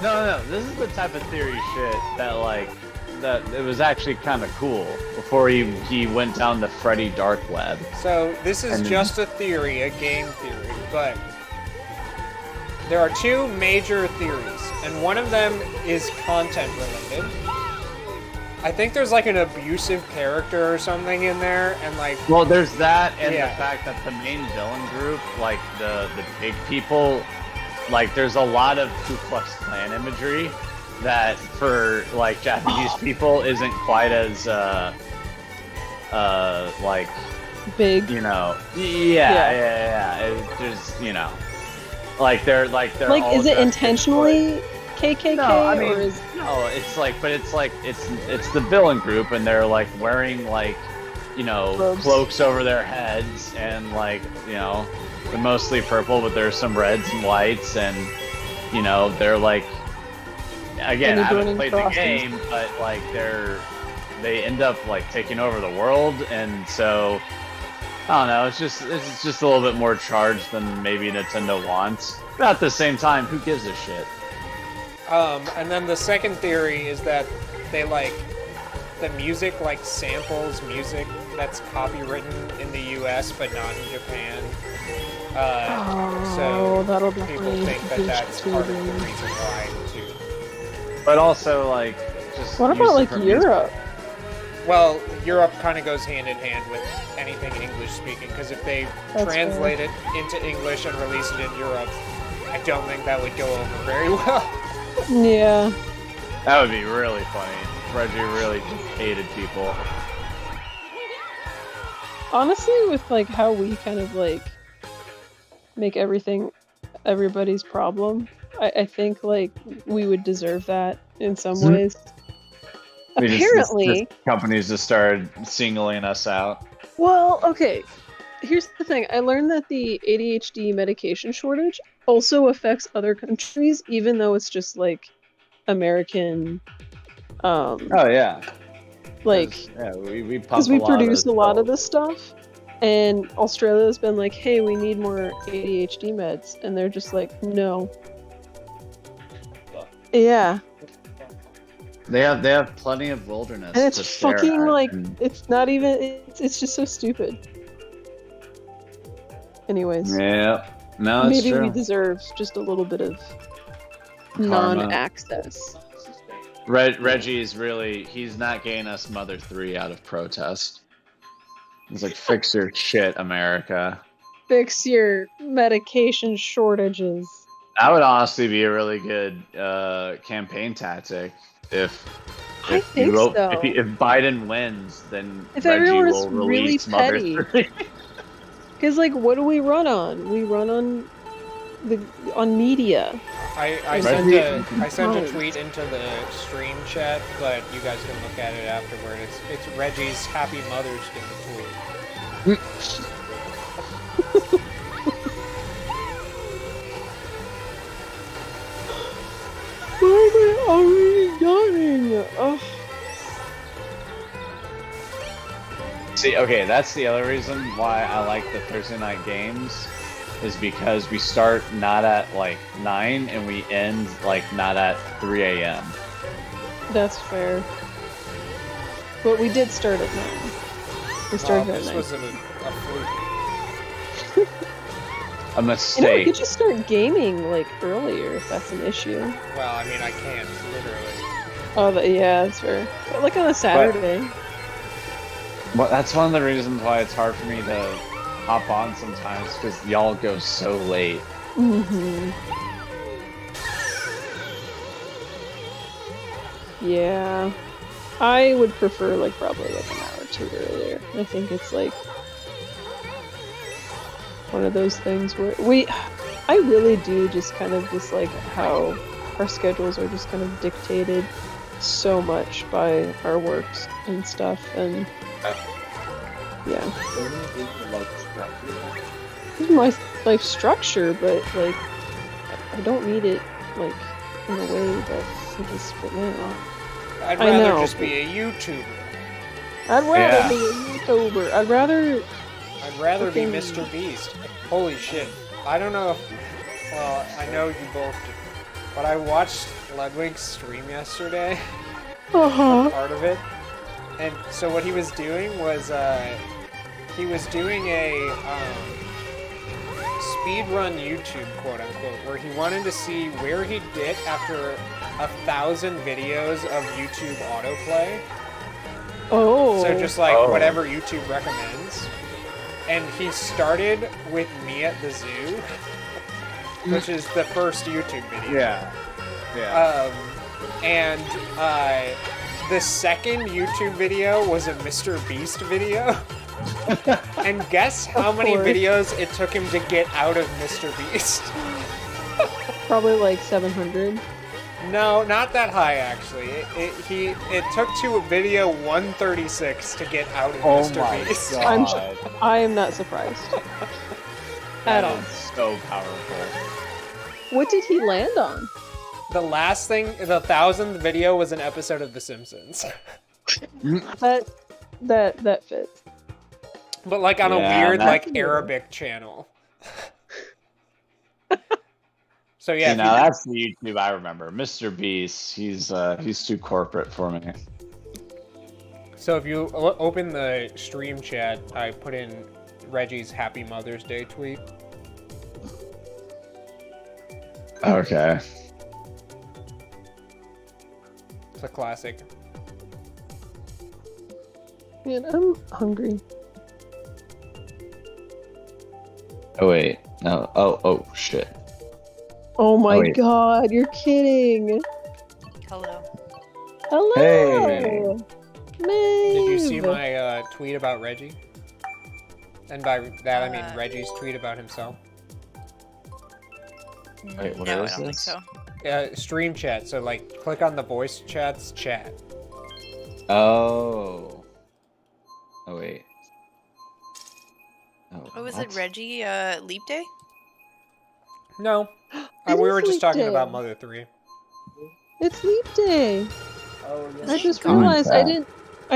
No, this is the type of theory shit that like that it was actually kind of cool before he went down the Freddy dark web. so this is And- just a theory, a game theory, but there are two major theories, and one of them is content related. I think there's like an abusive character or something in there, and like Well, there's that, and Yeah. the fact that the main villain group, like the big people, like there's a lot of Ku Klux Klan imagery that for like Japanese people isn't quite as like Big. you know Yeah. yeah. There's like they're Like, all is it dressed in intentionally KKK No, I mean, or is? no, it's like it's the villain group, and they're like wearing like, Robes. cloaks over their heads, and like, they're mostly purple, but there's some reds and whites, and they're like, again, Any I haven't burning played frosties? the game, but like they end up like taking over the world, and so I don't know, it's just a little bit more charged than maybe Nintendo wants. But at the same time, who gives a shit? and then the second theory is that they like the music like samples music that's copywritten in the US but not in Japan. So that'll people definitely think that be that's part of the cheating. reason why too. But also, like, just What use about like different music. Europe? Well, Europe kind of goes hand in hand with anything English speaking, because if they That's translate it into English and release it in Europe, I don't think that would go over very well. Yeah. That would be really funny. Reggie really just hated people. Honestly, with like how we kind of like make everything everybody's problem, I think like we would deserve that in some ways. Apparently, Companies just started singling us out. well, okay. Here's the thing. I learned that the ADHD medication shortage also affects other countries, even though it's just like American. Oh yeah, Like, yeah, we pump because we a lot produce of a lot of pills. this stuff, and Australia's been like, "Hey, we need more ADHD meds," and they're just like, "No." Yeah, They have plenty of wilderness. and it's to stare fucking at, like and- it's not even. It's just so stupid. Anyways, Yeah, no, that's maybe true. we deserve just a little bit of Karma. non-access. Reggie's he's not getting us Mother 3 out of protest. He's like, fix your shit, America. Fix your medication shortages. That would honestly be a really good campaign tactic if I think so. If Biden wins, then If Reggie everyone will is really release Mother petty. 3. Because like, what do we run on? We run on media. I sent a tweet into the stream chat, but you guys can look at it afterward. It's Reggie's Happy Mother's Day tweet. Why am I already yawning? Oh. See, okay, that's the other reason why I like the Thursday night games, is because we start not at like 9 and we end like not at 3 a.m. That's fair. But we did start at 9. We started at This 9. was a fluke. A You know, we mistake. could just start gaming like earlier if that's an issue. Well, I mean, I can't literally. Oh, yeah, that's fair. But like on a Saturday. Well, that's one of the reasons why it's hard for me to hop on sometimes, because y'all go so late. Mm-hmm. Yeah. I would prefer like probably like an hour or two earlier. I think it's like one of those things where I really do just kind of dislike how our schedules are just kind of dictated so much by our works and stuff, and yeah. This is my life structure, but like I don't need it like in a way that it is right now. I'd rather just be a YouTuber. I'd rather be a YouTuber. I'd rather be Mr. Beast. Holy shit. I don't know if... Well, I know you both did, but I watched Ludwig's stream yesterday. Part of it. And so what he was doing was, he was doing a speedrun YouTube, quote-unquote, where he wanted to see where he'd get after 1,000 videos of YouTube autoplay. Oh. So just like whatever YouTube recommends. And he started with me at the zoo, which is the first YouTube video. Yeah. And the second YouTube video was a Mr. Beast video. And guess how many videos it took him to get out of Mr. Beast? Probably like 700. No, not that high actually. It took to video 136 to get out of Mr. Beast. I am not surprised. At all. So powerful. What did he land on? The last thing, the 1,000th video was an episode of The Simpsons. that fits. But like on a weird like Arabic channel. So yeah, that's the YouTube I remember. Mr. Beast, he's too corporate for me. So if you open the stream chat, I put in Reggie's Happy Mother's Day tweet. Okay. It's a classic. Man, I'm hungry. Oh wait, no. Oh shit. Oh my god, you're kidding. Hello. Hello. Hey. Maeve. Did you see my tweet about Reggie? And by that I mean Reggie's tweet about himself. Wait, what no, is I don't this? think so. Stream chat. So like, click on the voice chat's chat. Oh. Oh wait. Oh, was it Reggie? Leap Day? No. It We is were just Leap talking Day. about Mother 3. It's Leap Day. Oh yes. I just realized I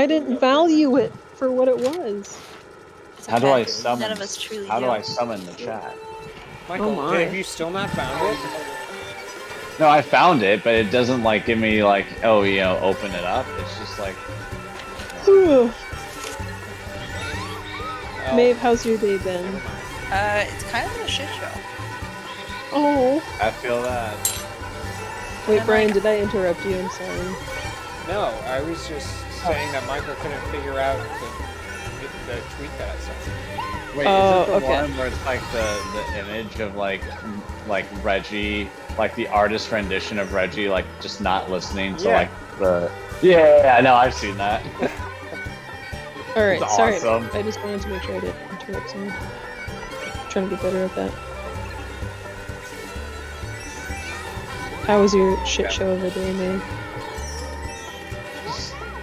didn't value it for what it was. It's How do okay. I summon? None of us truly How do do. I summon the chat? Michael, my. have you still not found it? No, I found it, but it doesn't like give me like, oh, open it up. It's just like, Maeve, how's your day been? It's kind of a shit show. Oh. I feel that. Wait, I'm Brian, like- did I interrupt you? I'm sorry. No, I was just saying that Michael couldn't figure out the tweet that I sent. Wait, Oh, is it the okay. one where it's like the image of like Reggie, like the artist rendition of Reggie, like just not listening to like the. Yeah, I know, I've seen that. All right, It's sorry. awesome. I just wanted to make sure I didn't interrupt someone. Trying to get better at that. How was your shit show of a day, Maeve?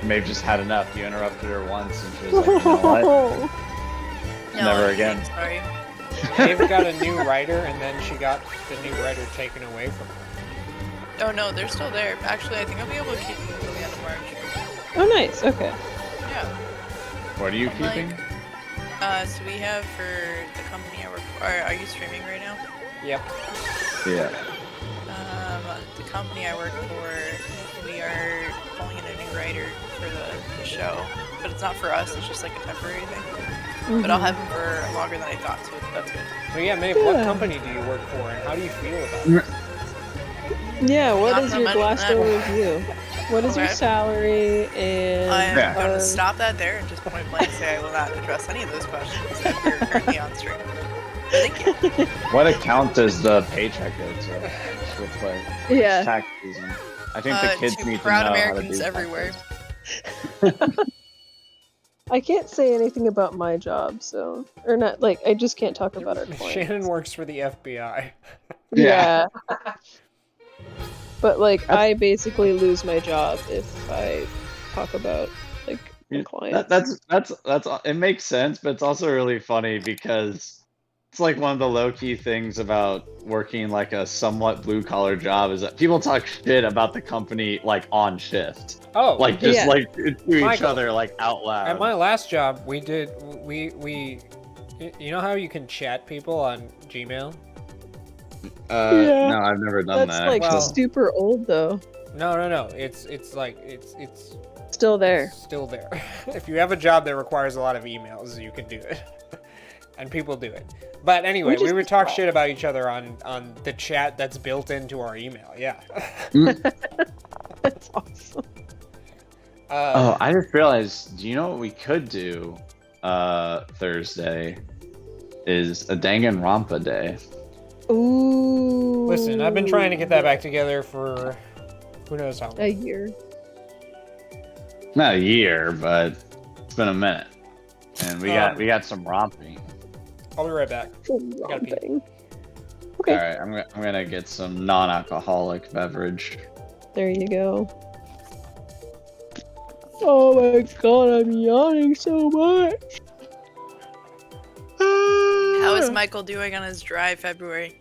Maeve just had enough. You interrupted her once, and she was like, you know what? No, Never I'm again. Sorry. Dave got a new writer, and then she got the new writer taken away from her. Oh no, they're still there. Actually, I think I'll be able to keep them until the end of March. Oh, nice. Okay. Yeah. What are you I'm keeping? So we have for the company I work for. Are you streaming right now? Yep. Yeah. The company I work for, we are pulling in a new writer for the show, but it's not for us. It's just like a temporary thing. But I'll have him for longer than I thought, so that's good. So yeah, Maeve, what company do you work for, and how do you feel about it? Yeah, what Not is so your much Glassdoor that. review? What is your Okay. salary? And I'm going to stop that there and just point blank say I will not address any of those questions if you're currently on stream. But thank you. What account does the paycheck go to? Just real quick. Yeah. It's tax season. I think the kids to need to proud know Americans how to do everywhere. I can't say anything about my job, so or not. Like I just can't talk about our clients. Shannon works for the FBI. Yeah. But like I basically lose my job if I talk about like my clients. That's it makes sense, but it's also really funny because it's like one of the low-key things about working like a somewhat blue-collar job is that people talk shit about the company like on shift. Oh, like just yeah. like to each Michael, other like out loud. At my last job, we you know how you can chat people on Gmail? Yeah. No, I've never done That's that. like Well- super old though. No. It's like it's Still there. still there. If you have a job that requires a lot of emails, you can do it. And people do it. But anyway, Which is we would talk smart. shit about each other on the chat that's built into our email. Yeah. That's awesome. Oh, I just realized. Do you know what we could do? Thursday is a Danganronpa day. Ooh. Listen, I've been trying to get that back together for who knows how long. A year. Not a year, but it's been a minute, and we got some romping. I'll be right back. gotta pee. Romping. Okay. All right, I'm gonna get some non-alcoholic beverage. There you go. Oh my god, I'm yawning so much. How is Michael doing on his dry February?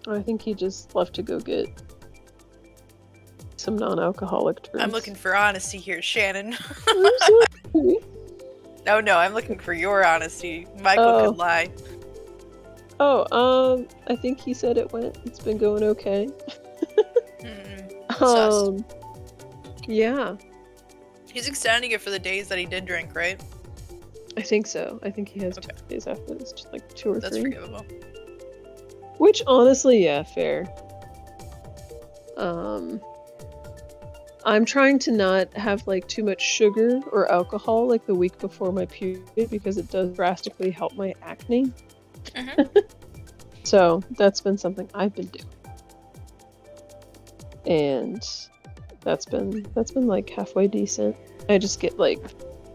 I think he just left to go get some non-alcoholic drinks. I'm looking for honesty here, Shannon. No, I'm looking for your honesty. Michael could lie. I think he said it's been going okay. Sus. Yeah, He's extending it for the days that he did drink, right? I think so. I think he has 2 days after this, just like 2 or That's 3. forgivable. Which honestly, yeah, fair. I'm trying to not have like too much sugar or alcohol like the week before my period because it does drastically help my acne. So that's been something I've been doing. And that's been like halfway decent. I just get like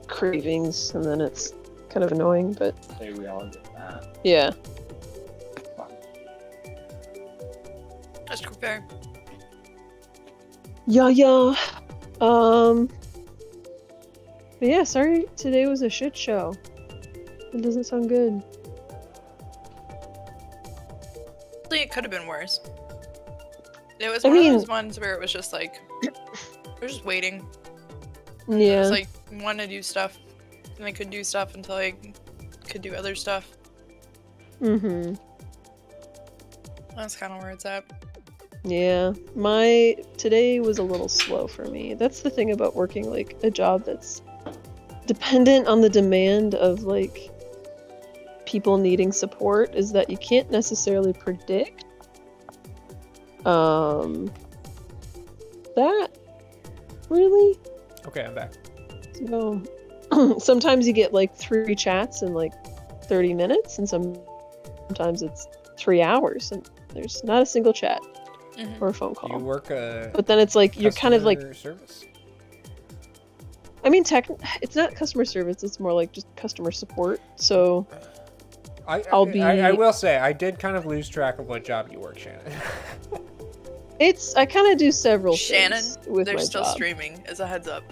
cravings and then it's kind of annoying, but Hey, we all get that. yeah. That's fair. Yeah. But yeah, sorry today was a shit show. It doesn't sound good. It could have been worse. It was I one mean- of those ones where it was just like, we're just waiting. It Yeah. was like, want to do stuff, and I couldn't do stuff until I could do other stuff. Mm-hmm. That's kind of where it's at. Yeah. Today was a little slow for me. That's the thing about working like a job that's dependent on the demand of like people needing support is that you can't necessarily predict that really. Okay, I'm back. So sometimes you get like 3 chats in like 30 minutes and sometimes it's 3 hours and there's not a single chat or a phone Do you call. work But then it's like you're kind of like, customer service? I mean, it's not customer service, it's more like just customer support. So I will say I did kind of lose track of what job you work, Shannon. I kind of do several Shannon, things with they're my still job. streaming, as a heads up.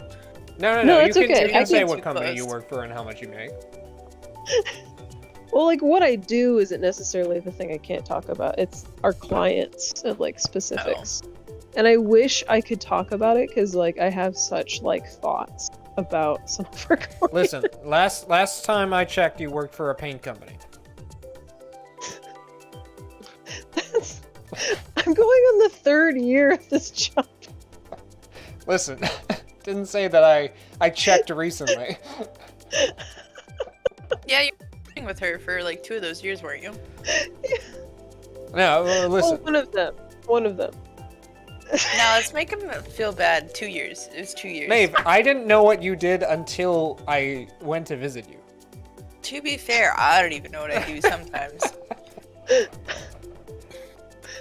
No, No, you it's can, okay. you can I say can what too company you close. work for and how much you make. Well, like what I do isn't necessarily the thing I can't talk about. It's our clients and like specifics. And I wish I could talk about it because like I have such like thoughts about some of our clients. Listen, last time I checked, you worked for a paint company. I'm going on the 3rd year of this job. Listen, didn't say that I checked recently. Yeah, you were working with her for like 2 of those years, weren't you? No, listen. Well, one of them. Now let's make him feel bad. 2 years. It was 2 years. Maeve, I didn't know what you did until I went to visit you. To be fair, I don't even know what I do sometimes.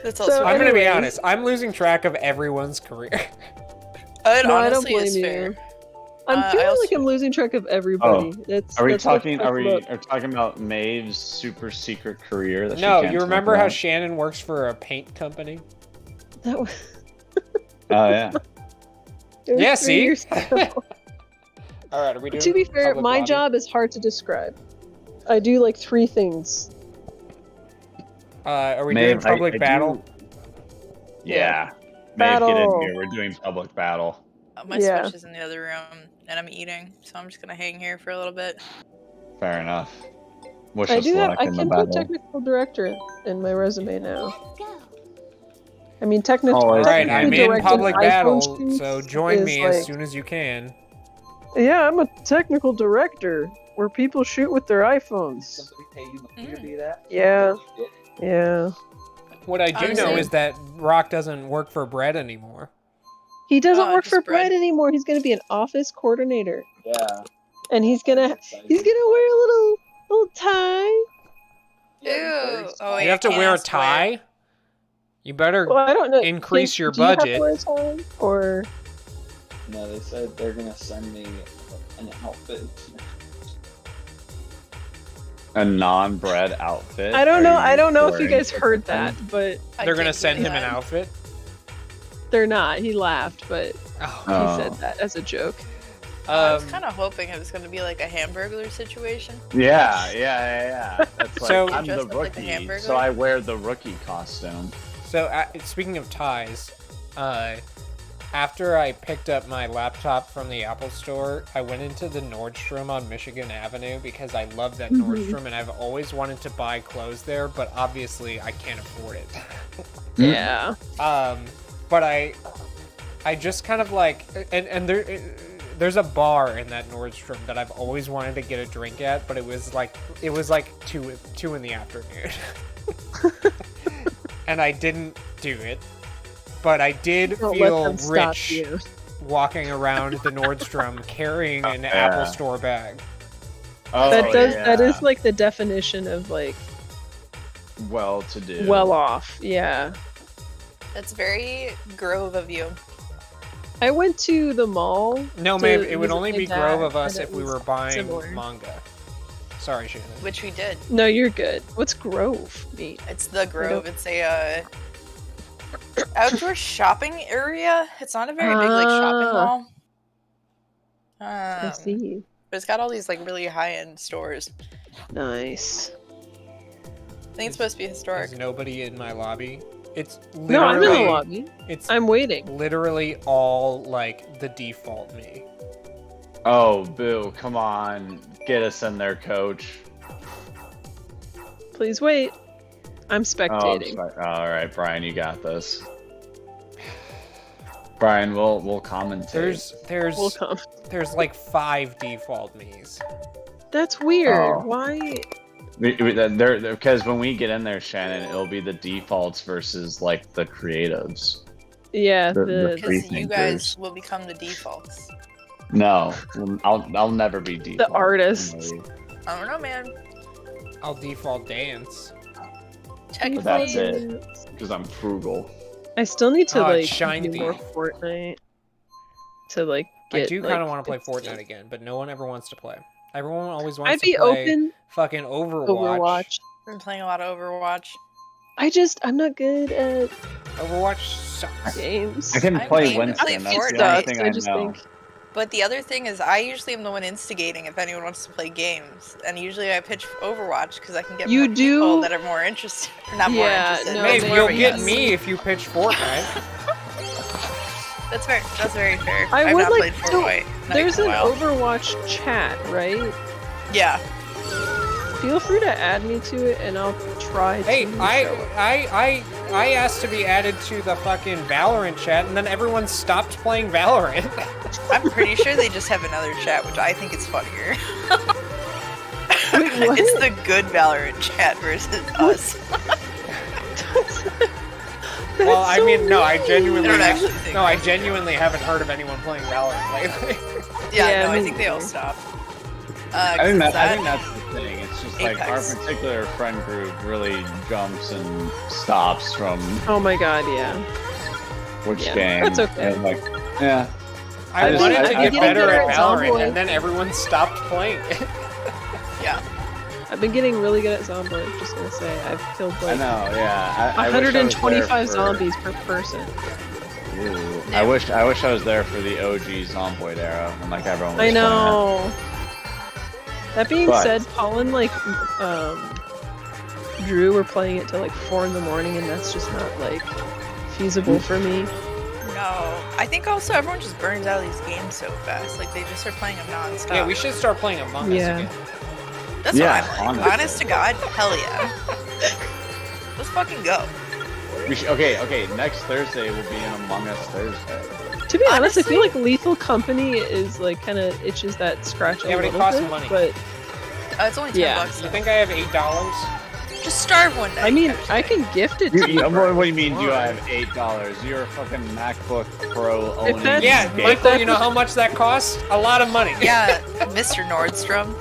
That's also. So I'm gonna be anyways. honest. I'm losing track of everyone's career. It No, I don't honestly is blame fair. you. I'm I feeling also- like I'm losing track of everybody. Are we that's talking? what Are we fucked up. are talking about Maeve's super secret career? That she No, can't you talk remember how about? Shannon works for a paint company? That was, Oh yeah. it was Yeah, 3 see? years ago. All right, are we doing? To be fair, public my lobby? job is hard to describe. I do like 3 things. Are we Maeve, doing public battle? Yeah. Maeve, Battle. get in here. We're doing public battle. My Yeah. Switch is in the other room, and I'm eating, so I'm just gonna hang here for a little bit. Fair enough. Wish I us do have. luck I in the can put battle. technical director in my resume now. I mean, technical. Oh, All All right, right, I'm in directing public iPhone battle, shoots so join is me like, as soon as you can. Yeah, I'm a technical director where people shoot with their iPhones. Somebody pay you money to do that? Yeah. Yeah. What I do know Honestly- is that Rock doesn't work for bread anymore. He doesn't Oh, work just for bread. bread anymore. He's gonna be an office coordinator, Yeah. and he's gonna wear a little tie. Ew. Oh, wait, You have to I wear a can't swear. tie? You better Well, I don't know. increase your do you have to budget. wear a tie? Or No, they said they're gonna send me an outfit. A non-bread outfit. I don't know. Are I don't know if you wearing guys heard something? that, but I They're gonna did send do him an that. outfit. they're not. He laughed, but Oh. he said that as a joke. I was kind of hoping it was gonna be like a Hamburglar situation. Yeah. That's like, So- I'm the Dressed up like a rookie, hamburger? so I wear the rookie costume. So, speaking of ties, after I picked up my laptop from the Apple Store, I went into the Nordstrom on Michigan Avenue because I love that Nordstrom and I've always wanted to buy clothes there, but obviously I can't afford it. Yeah. But I just kind of like, and there's a bar in that Nordstrom that I've always wanted to get a drink at, but it was like 2 in the afternoon. And I didn't do it, but I did Don't let feel them stop rich you. walking around the Nordstrom carrying an Yeah. Apple Store bag. Oh, That is like the definition of like well to do. well off. Yeah. That's very Grove of you. I went to the mall. No, to Maeve, it would visit only my be dad, Grove of us and if it we was were buying similar. manga. Sorry, Shannon. Which we did. No, you're good. What's Grove mean? It's the Grove. It's a outdoor shopping area. It's not a very big like shopping Ah. mall. I see. But it's got all these like really high-end stores. Nice. I think it's supposed to be historic. There's nobody in my lobby. It's literally, No, I'm in the lobby. It's I'm waiting. literally all like the default me. Oh, boo! Come on, get us in there, coach. Please wait. I'm Oh, spectating. all right, Brian, you got this. Brian, we'll commentate. We'll come. There's like 5 default me's. That's weird. Oh. Why? Because when we get in there, Shannon, it'll be the defaults versus like the creatives. Yeah, The- the Free Because you thinkers. guys will become the defaults. No, I'll never be default. artists. I don't know, man. I'll default dance. Technically, That's it. Because I'm frugal. I still need to Oh, like shiny do more bee. Fortnite to like get. I do kind of like, want to play 50. Fortnite again, but no one ever wants to play. Everyone always wants I'd to be play open fucking Overwatch. Overwatch. I've been playing a lot of Overwatch. I'm not good at Overwatch sucks. games. I can I'm play game- I Winston. play That's the only Fortnite. thing I I just know. think But the other thing is, I usually am the one instigating if anyone wants to play games, and usually I pitch Overwatch because I can get You more do- people that are more interested. Or not more Yeah, interested. no, but Maybe they- more you'll of a get yes. me if you pitch Fortnite. That's very fair. I I've would not like- played so, Fortnite. there's in an a while. Overwatch chat, right? Yeah. Feel free to add me to it, and I'll try. Hey, to show up. I asked to be added to the fucking Valorant chat, and then everyone stopped playing Valorant. I'm pretty sure they just have another chat, which I think is funnier. Wait, what? It's the good Valorant chat versus us. Well, I mean, no, I I genuinely, don't actually think no, I that's genuinely haven't heard of anyone playing Valorant lately. Yeah, Yeah, no, I me think they all neither. stopped. I 'Cause think it's that's the thing. It's just like our Apex. particular friend group really jumps and stops from Oh my god, yeah. which Yeah, game. that's okay. And like, yeah. I I just- wanted to I- get I- better at I- Valorant, and then everyone stopped playing it. Yeah. I've been getting really good at Zomboid, just gonna say. I've killed I like know, yeah. I wish I was there 125 for- zombies per person. Ooh, I wish I was there for the OG Zomboid era when like everyone was I playing know. That being But- said, Colin, like, Drew were playing it till like 4 in the morning, and that's just not like feasible for me. No. I think also everyone just burns out of these games so fast. Like they just are playing them nonstop. Yeah, we should start playing Among Us Yeah. again. That's Yeah, what I'm like. honestly. Honest to God, hell yeah. Let's fucking go. We should, okay, next Thursday will be an Among Us Thursday. To be honest, I Honestly- feel like Lethal Company is like kind of itches that scratch Yeah, a but it little costs bit, money. but It's only $10. Yeah. You think I have $8? Just starve one day. I mean, actually. I can gift it to you. What do you mean? Do I have $8? You're a fucking MacBook Pro owning. that's- Yeah, game. Michael, you know how much that costs? A lot of money. Yeah, Mr. Nordstrom.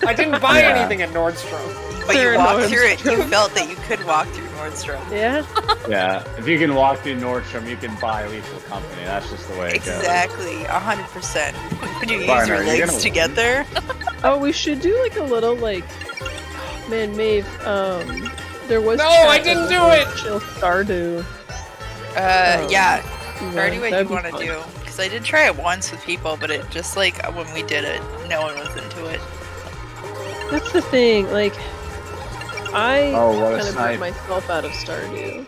I didn't buy Yeah. anything at Nordstrom. But you Sir walked through it. You Nordstrom. felt that you could walk through Nordstrom. Yeah, Yeah, if you can walk through Nordstrom, you can buy Lethal Company. That's just the way it goes. Exactly, 100%. Would you use Barner, your you're legs gonna to get there? oh, we should do like a little like, man, Maeve. There was. No, chat I that didn't was do like it! Chill Stardew. Yeah. Yeah, Already what that'd you be want to fun. do. Because I did try it once with people, but it just like when we did it, no one was into it. That's the thing. Like, I Oh, what a kind of put snipe. myself out of Stardew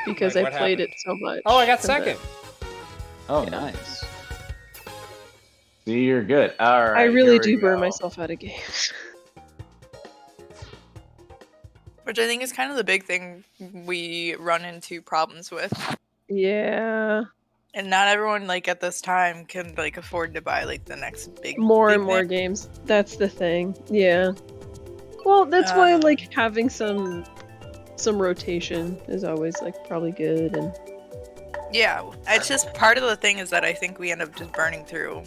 because Wait, I what played happened? it so much. Oh, I got and then- second. Oh, Yeah. nice. See, you're good. All right. I really here we do burn go. myself out of games. Which I think is kind of the big thing we run into problems with. Yeah, And not everyone like at this time can like afford to buy like the next big more big and more thing. games. That's the thing. Yeah. Well, that's why Um, like having some rotation is always like probably good. And Yeah, it's just part of the thing is that I think we end up just burning through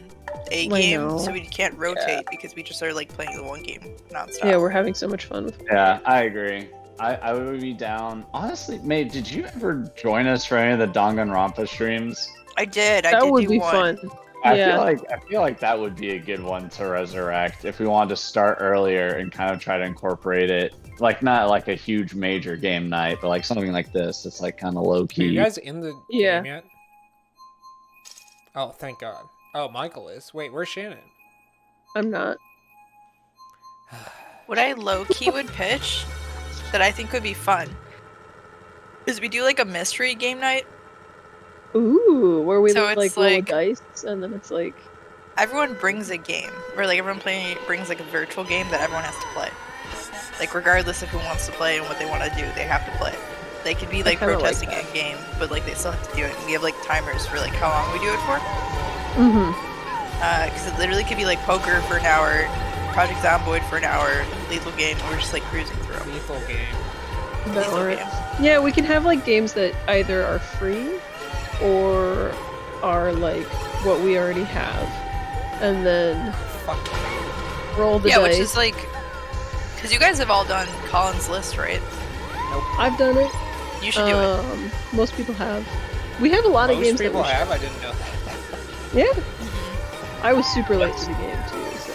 a I game, know. so we can't rotate because we just are like playing the one game nonstop. yeah, we're having so much fun with. Yeah, I agree. I would be down. Honestly, Mate, did you ever join us for any of the Danganronpa streams? I did. I That did would do be one. fun. I Yeah. feel like that would be a good one to resurrect if we wanted to start earlier and kind of try to incorporate it, like not like a huge major game night, but like something like this. It's like kind of low Are key. you guys in the Yeah. game yet? Oh, thank God. Oh, Michael is. Wait, where's Shannon? I'm not. What I low key would pitch that I think would be fun is we do like a mystery game night. Ooh, where we So it's like roll a like- dice and then it's like. Everyone brings a game, or like everyone brings like a virtual game that everyone has to play. Like regardless of who wants to play and what they want to do, they have to play. They could be like kinda like protesting that. a game, but like they still have to do it. And we have like timers for like how long we do it for. Mm-hmm. Because it literally could be like poker for an hour, Project Zomboid for an hour, lethal game, and we're just like cruising through. Lethal game. Lethal Valorant. game. Yeah, we can have like games that either are free or are like what we already have, and then Fuck. roll the Yeah, dice. which is like, because you guys have all done Colin's list, right? I've done it. You should do it. Most people have. We have a lot of Most games people that we have? I didn't know that. Yeah. I was super late to the game too, so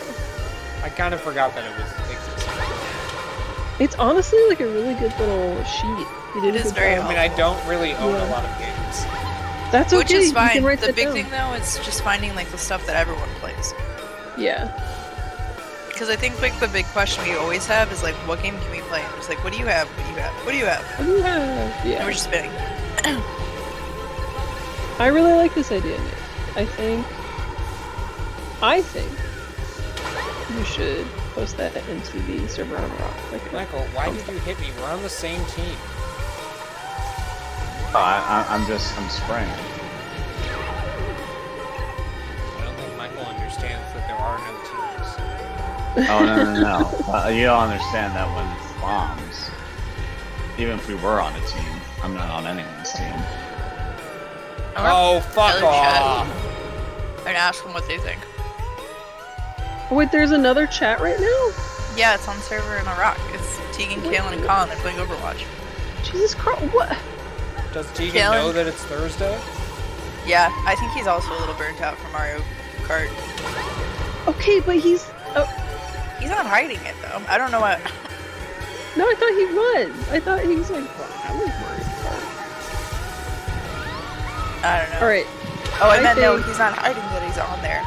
I kind of forgot that it was existing. it's honestly like a really good little sheet. You did It a is good very job. I mean, I don't really own Yeah. a lot of games. That's okay. Which is You fine. can write The that big down. thing though is just finding like the stuff that everyone plays. Yeah. Because I think like the big question we always have is like, what game can we play? And it's like, what do you have? What do you have? What do you have? What do you have? And Yeah. we're just spinning. I really like this idea, Nick. I think you should post that into the server on Rock. Like, Michael, why did you hit me? We're on the same team. I'm spraying. I don't think Michael understands that there are no teams. Oh no. You don't understand that when it's bombs, even if we were on a team. I'm not on anyone's team. Oh, fuck off! And ask them what they think. Wait, there's another chat right now? Yeah, it's on server in Iraq. It's Tegan, Kalen, and Colin. They're playing Overwatch. Jesus Christ, what? Does Tegan know that it's Thursday? Yeah, I think he's also a little burnt out from Mario Kart. Okay, but he's... He's not hiding it, though. I don't know what... No, I thought he was. I thought he was like, well, I was Mario Kart. I don't know. Alright. Oh, I meant, no, he's not hiding that he's on there.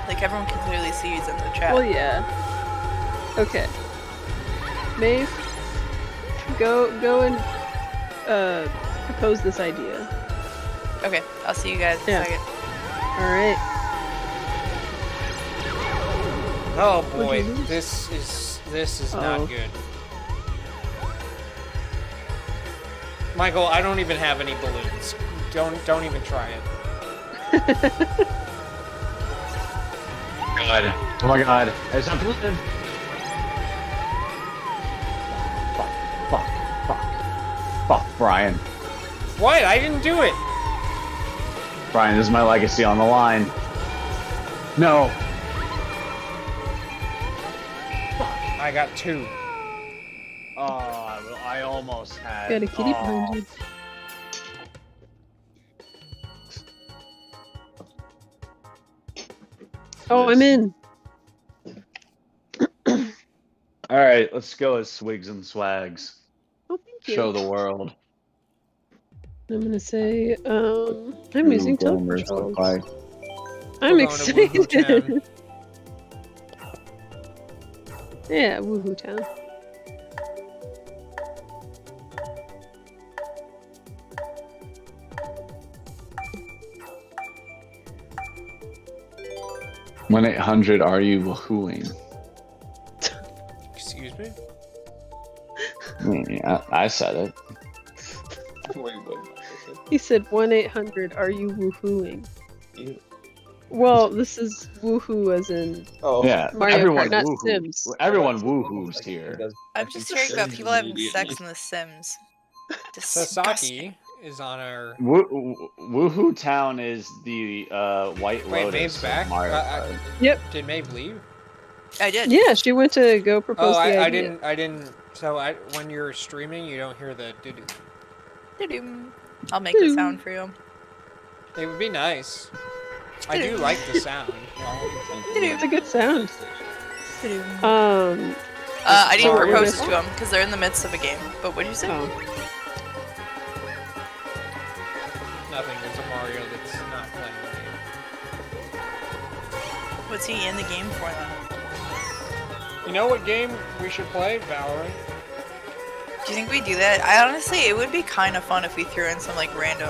Like, everyone can clearly see he's in the chat. Well, yeah. Okay. Maeve, go and propose this idea. Okay, I'll see you guys in a second. Alright. Oh boy, this is not good. Michael, I don't even have any balloons. Don't even try it. God. Oh my god. It's not balloon. Fuck, Brian. What? I didn't do it. Brian, this is my legacy on the line. No. I got 2. Oh, I almost had. Got a kitty behind you. Oh, I'm in. All right, let's go as Swigs and Swags. Oh, thank you. Show the world. I'm gonna say, I'm using Like. teleportation. I'm excited. Yeah, Woohoo Town. When 1-800, are you woohooing? Excuse me? Yeah, I said it. Wait, what? He said 1-800, are you woohooing? Ew. Well, this is woohoo as in Yeah, Mario everyone Kart, not woohoos. Sims. Everyone woohoos here. I'm just hearing about people having sex in The Sims. Sasaki is on our... Woohoo Town is the White Wait, Lotus Maeve's back? of Mario Kart. Yep. Did Maeve leave? I did. Yeah, she went to go propose Oh, the I idea. didn't. So when you're streaming, you don't hear the doo-doo. Doo-doo. I'll make the sound for you. It would be nice. I do like the sound. It's a good sound. Doo-doo. So I didn't what were propose they to for? them because they're in the midst of a game. But what did you say? Oh. Nothing. There's a Mario that's not playing the game. What's he in the game for then? You know what game we should play? Valorant. Do you think we do that? I honestly, it would be kind of fun if we threw in some like random,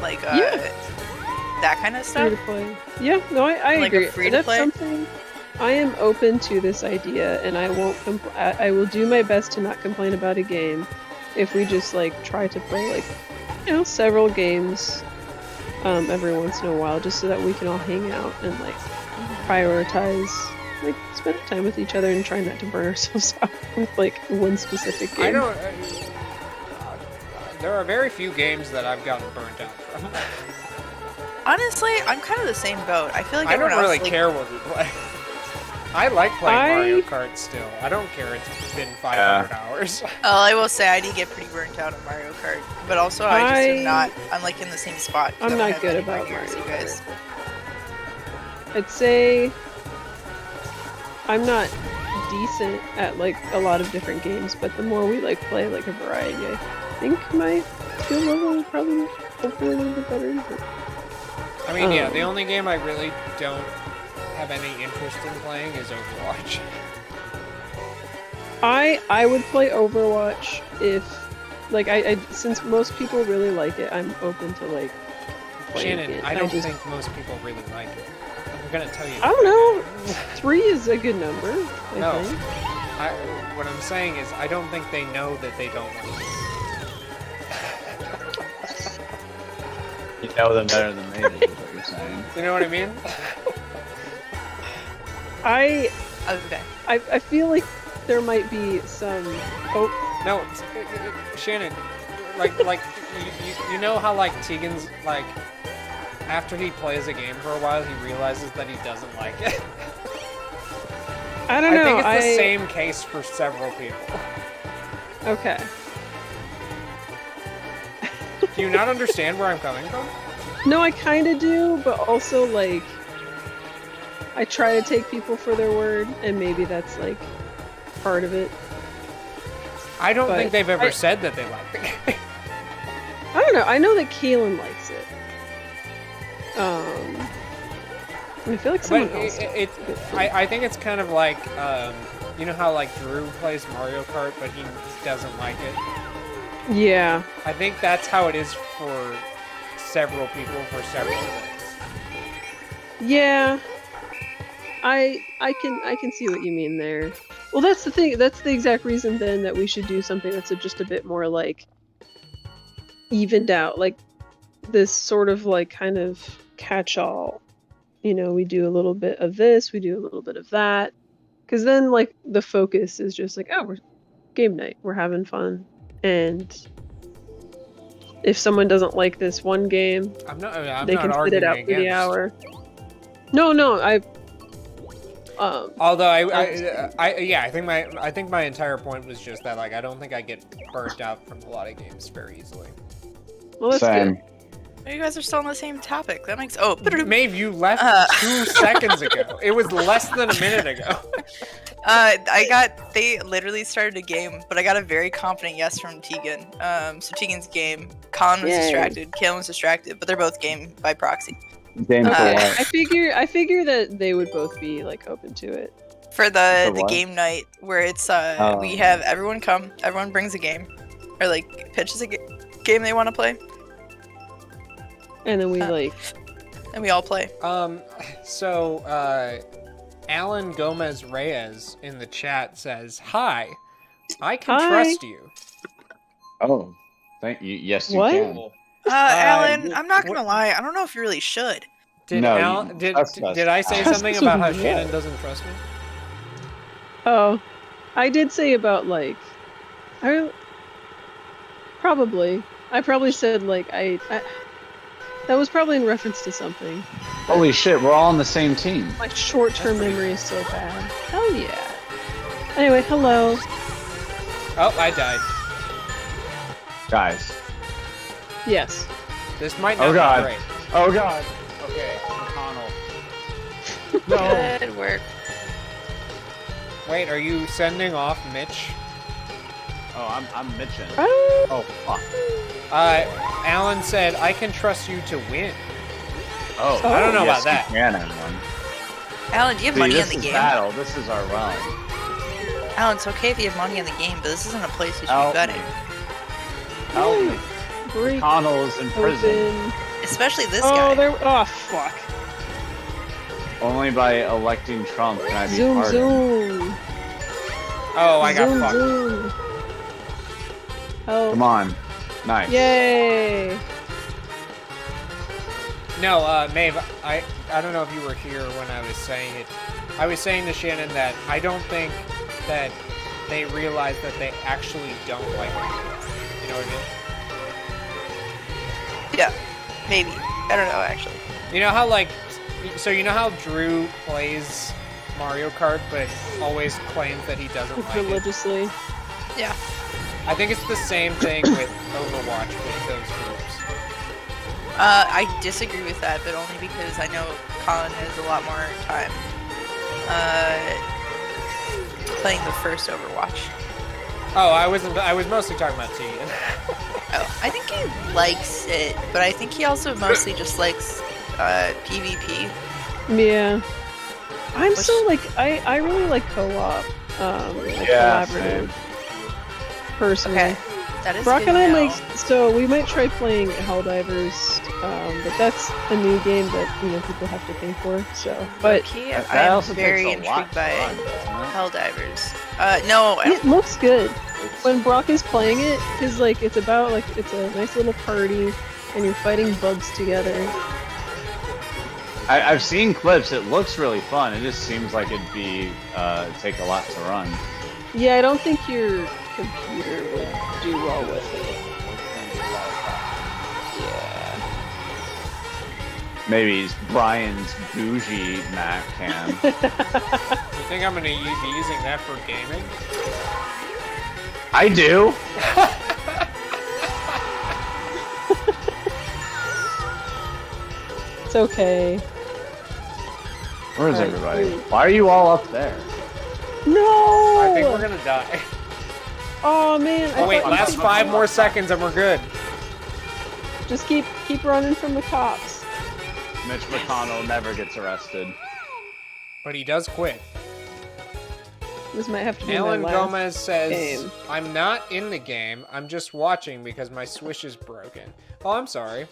like that kind of stuff. Free to play. Yeah, no, I Like agree. a free to That's play? something I am open to this idea, and I won't. I will do my best to not complain about a game if we just like try to play like, you know, several games every once in a while, just so that we can all hang out and like prioritize, like spend time with each other and try not to burn ourselves out with like one specific game. I don't. There are very few games that I've gotten burnt out from. Honestly, I'm kind of the same boat. I feel like I don't everyone really else, like, care what we play. I like playing Mario Kart still. I don't care it's been 500 hours. I will say I did get pretty burnt out on Mario Kart, but also I just am not. I'm like in the same spot. 'cause I'm I don't not have good any about years, Mario you guys. I'd say I'm not decent at like a lot of different games, but the more we like play like a variety, I think my skill level will probably hopefully a little bit better. But... I mean, yeah, the only game I really don't have any interest in playing is Overwatch. I would play Overwatch if like I since most people really like it, I'm open to like playing Shannon, it. I don't think most people really like it. I'm gonna tell you. I don't know. 3 is a good number. No. I think. What I'm saying is, I don't think they know that they don't like it. You know them better than me, is what you're saying. You know what I mean? Okay. I feel like there might be some hope. No, Shannon, like you know how like Tegan's like after he plays a game for a while he realizes that he doesn't like it. I don't know. I think it's the same case for several people. Okay. Do you not understand where I'm coming from? No, I kind of do, but also like I try to take people for their word, and maybe that's like part of it. I don't think they've ever said that they like the game. I don't know. I know that Kaylin likes it. I feel like someone else. I think it's kind of like you know how like Drew plays Mario Kart, but he doesn't like it. Yeah. I think that's how it is for several people for several things. Yeah. I can see what you mean there. Well, that's the thing. That's the exact reason then that we should do something that's just a bit more like evened out, like this sort of like kind of catch-all. You know, we do a little bit of this, we do a little bit of that, because then like the focus is just like, oh, we're game night, we're having fun, and if someone doesn't like this one game, they can sit it out for the hour. No, although I think my entire point was just that like I don't think I get burnt out from a lot of games very easily. Well, that's good. You guys are still on the same topic. That makes Maeve, you left 2 seconds ago. It was less than a minute ago. They literally started a game, but I got a very confident yes from Tegan. So Tegan's game, Colin was distracted, Kaylin was distracted, but they're both game by proxy. Game for what? I figure that they would both be like open to it. For the game night where it's we have everyone come, everyone brings a game, or like pitches a game they want to play. And then we and we all play. So Alan Gomez Reyes in the chat says, "Hi, I can trust you." Oh, thank you. Yes, you can. Alan, I'm not gonna lie. I don't know if you really should. Did I say something about how Shannon doesn't trust me? Oh, I did say about like, I probably said like I that was probably in reference to something. Holy shit, we're all on the same team. My short-term memory is so bad. Hell yeah. Anyway, hello. Oh, I died. Guys. Yes. This might not be great. Oh god. Okay. McConnell. No. Good work. Wait, are you sending off Mitch? Oh, I'm Mitchin. Oh, fuck. Alan said, I can trust you to win. Oh, I don't know about yes, that. You can have one. Alan, do you have money in the This game? is battle. This is our realm. Alan, it's okay if you have money in the game, but this isn't a place you should be betting. Help me. McConnell is in prison. Especially this guy. Oh, fuck. Only by electing Trump can I be Zoom, pardoned. zoom. Oh, I got Zoom, fucked. zoom. Oh. Come on. Nice. Yay. No, Maeve, I don't know if you were here when I was saying it. I was saying to Shannon that I don't think that they realize that they actually don't like it. You know what I mean? Yeah, maybe. I don't know, actually. You know how, like, so you know how Drew plays Mario Kart, but always claims that he doesn't like it? Religiously. Yeah. I think it's the same thing with Overwatch with those groups. I disagree with that, but only because I know Colin has a lot more time playing the first Overwatch. Oh, I was mostly talking about Tegan. Oh, I think he likes it, but I think he also mostly just likes PvP. Yeah. I'm so like I really like co-op, collaborative. Personally. Okay. That is Brock good and I to know. so we might try playing Helldivers, but that's a new game that people have to pay for. So, but I'm very intrigued by Helldivers. No, it looks good when Brock is playing it, because like it's about like it's a nice little party and you're fighting bugs together. I've seen clips. It looks really fun. It just seems like it'd be take a lot to run. Yeah, I don't think your computer would do well with it. do a lot of talking. Yeah. Maybe Brian's bougie Mac can. You think I'm gonna be using that for gaming? I do. It's okay. Where is Alright, everybody? ooh. Why are you all up there? No! I think we're gonna die. Oh man! Oh wait, thought you last could 5 more seconds and we're good. Just keep running from the cops. Mitch McConnell never gets arrested. But he does quit. This might have to be Alan my last Gomez says, game. I'm not in the game, I'm just watching because my Switch is broken. Oh, I'm sorry.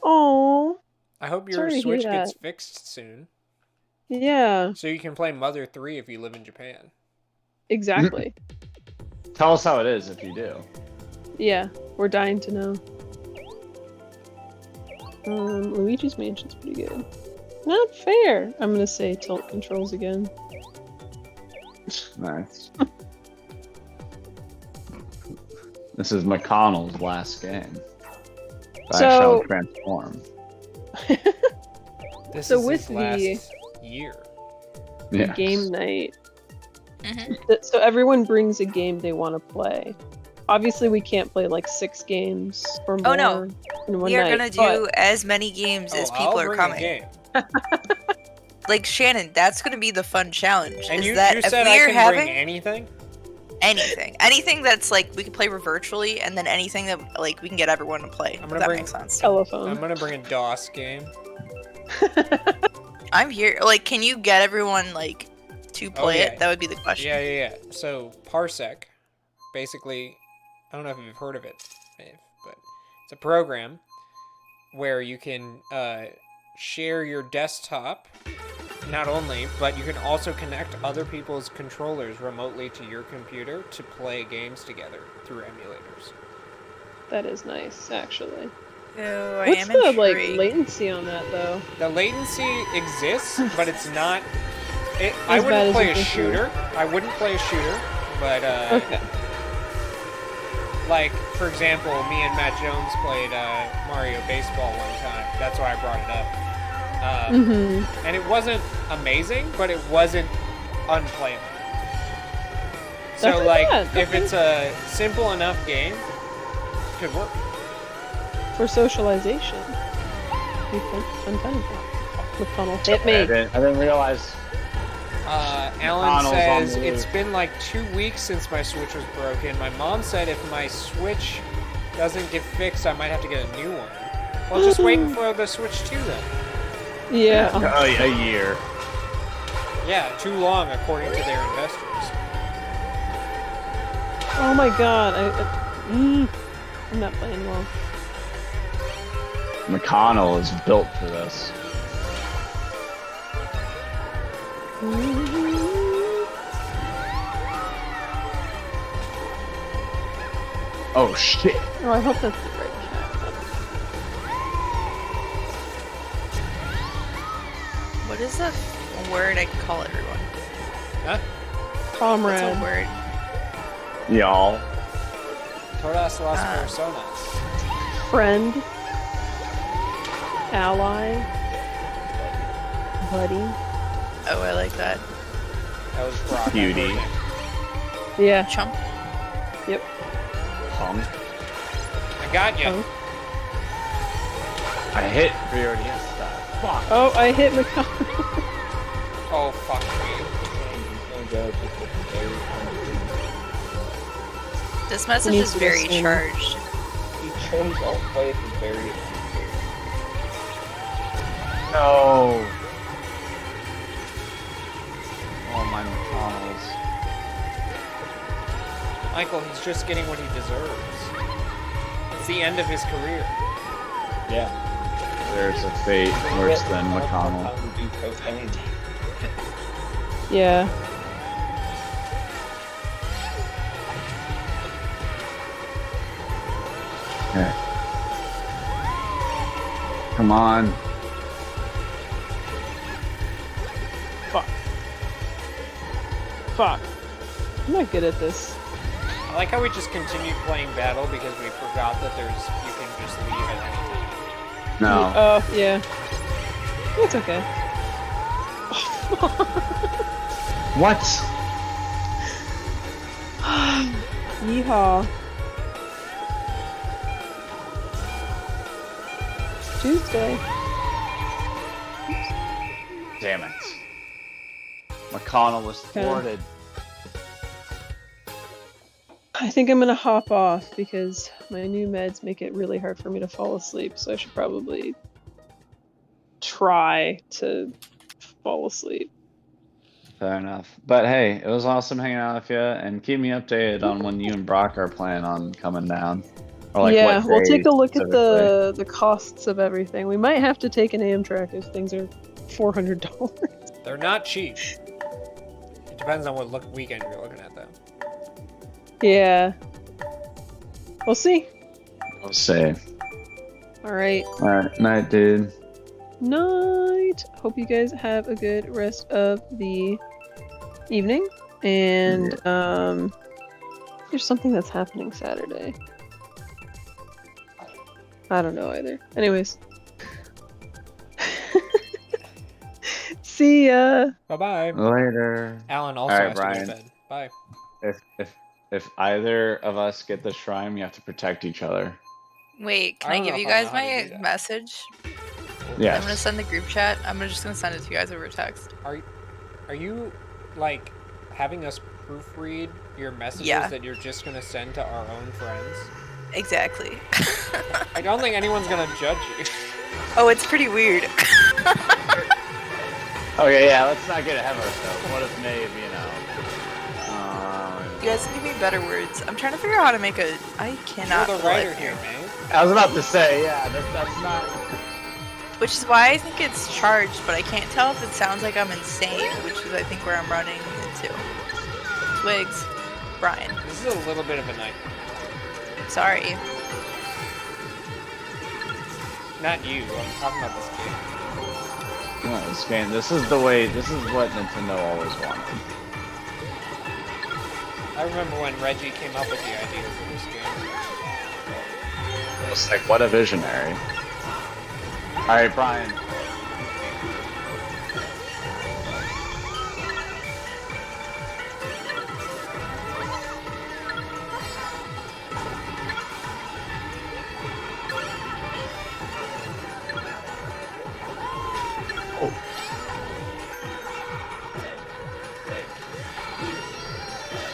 Oh. I hope your Sorry to hear Switch gets that. fixed soon. Yeah. So you can play Mother 3 if you live in Japan. Exactly. Tell us how it is if you do. Yeah. We're dying to know. Luigi's Mansion's pretty good. Not fair. I'm gonna say tilt controls again. Nice. This is McConnell's last game. I So- shall transform. This So is with his last the- year. Yeah. Game night. Mhm. So everyone brings a game they want to play. Obviously, we can't play like 6 games or more Oh, no. in one We are night. gonna do as many games as people I'll are bring coming. a game. Like Shannon, that's gonna be the fun challenge. And is you that if said I we're can having bring anything? anything that's like we can play virtually, and then anything that like we can get everyone to play. I'm If gonna that bring- makes sense. Telephone. I'm gonna bring a DOS game. I'm here. Like, can you get everyone like to play yeah. it? That would be the question. Yeah. So Parsec, basically, I don't know if you've heard of it, Dave, but it's a program where you can share your desktop, not only, but you can also connect other people's controllers remotely to your computer to play games together through emulators. That is nice, actually. So I What's am the like intrigued. latency on that though? The latency exists, but it's not. I As bad wouldn't as play you a think it shooter. I wouldn't play a shooter, but Okay. like for example, me and Matt Jones played Mario Baseball one time. That's why I brought it up. And it wasn't amazing, but it wasn't unplayable. So That's not like, bad. if Okay. it's a simple enough game, it could work. For socialization. Be fun time. McConnell hit me. I didn't realize. Alan McConnell's on says, the it's loose. been like 2 weeks since my Switch was broken. My mom said if my Switch doesn't get fixed, I might have to get a new one. Well, just waiting for the Switch 2 then. Yeah. A year. Yeah, too long according to their investors. Oh my god. I'm not playing well. McConnell is built for this. Oh shit. Oh, I hope that's the right cat. What is the word I can call everyone? Huh? What's Comrade. a word? Y'all. Todas las personas. Friend. Ally. Buddy. Oh, I like that. That was Brock. Cutie. Yeah. Chump. Yep. Punk. I got you. Punk. I hit 3DS stuff. Fuck. Oh, I hit McConnell. Oh, fuck me. He's gonna go to the very This message needs is to very listen. charged. He changed all the way at the very No. Oh my McConnells. Michael, he's just getting what he deserves. It's the end of his career. Yeah. There's a fate worse than McConnell. Time to do cocaine. Yeah. Okay. Come on. Fuck. I'm not good at this. like how we just continued playing battle because we forgot that you can just leave at any time. No. Oh, yeah. It's okay. What? Yeehaw. Tuesday. Damn it. McConnell was thwarted. I think I'm gonna hop off because my new meds make it really hard for me to fall asleep, so I should probably try to fall asleep. Fair enough. But hey, it was awesome hanging out with you, and keep me updated on when you and Brock are planning on coming down. Or like yeah, what we'll take a look at specifically. the costs of everything. We might have to take an Amtrak if things are $400. They're not cheap. It depends on what weekend you're looking at, though. Yeah. We'll see. We'll see. Alright. Alright, night, dude. Night. Hope you guys have a good rest of the evening. And there's something that's happening Saturday. I don't know either. Anyways. See ya. Bye-bye. Later. Alan also Alright, has to go to Brian. bed. Bye. If either of us get the shrine, we have to protect each other. Wait, can I I don't give know you if I guys know how to do my that. message? Yes. I'm gonna send the group chat. Just gonna send it to you guys over text. Are you, like, having us proofread your messages Yeah. that you're just gonna send to our own friends? Exactly. I don't think anyone's gonna judge you. Oh, it's pretty weird. Okay, yeah, let's not get ahead of ourselves. What if maybe, you know... You guys give me better words. I'm trying to figure out how to make a. I You're cannot. the for the life writer of here, me. man. I was about to say, yeah, that's not... Which is why I think it's charged, but I can't tell if it sounds like I'm insane, which is I think where I'm running into. Twigs, Brian. This is a little bit of a nightmare. Sorry. Not you, I'm talking about this game. No, this game, this is what Nintendo always wanted. I remember when Reggie came up with the idea for this game. It's like, what a visionary. Alright, Brian.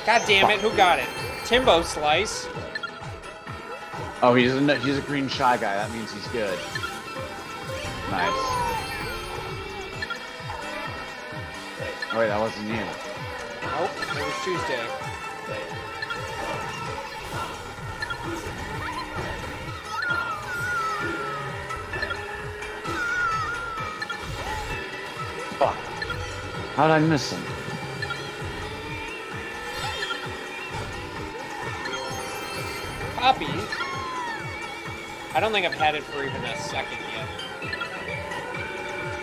God damn it, who got it? Timbo Slice. Oh, he's a green shy guy. That means he's good. Nice. Oh, wait, that wasn't you. Nope, it was Tuesday. Fuck. How did I miss him? Poppy? I don't think I've had it for even a second yet.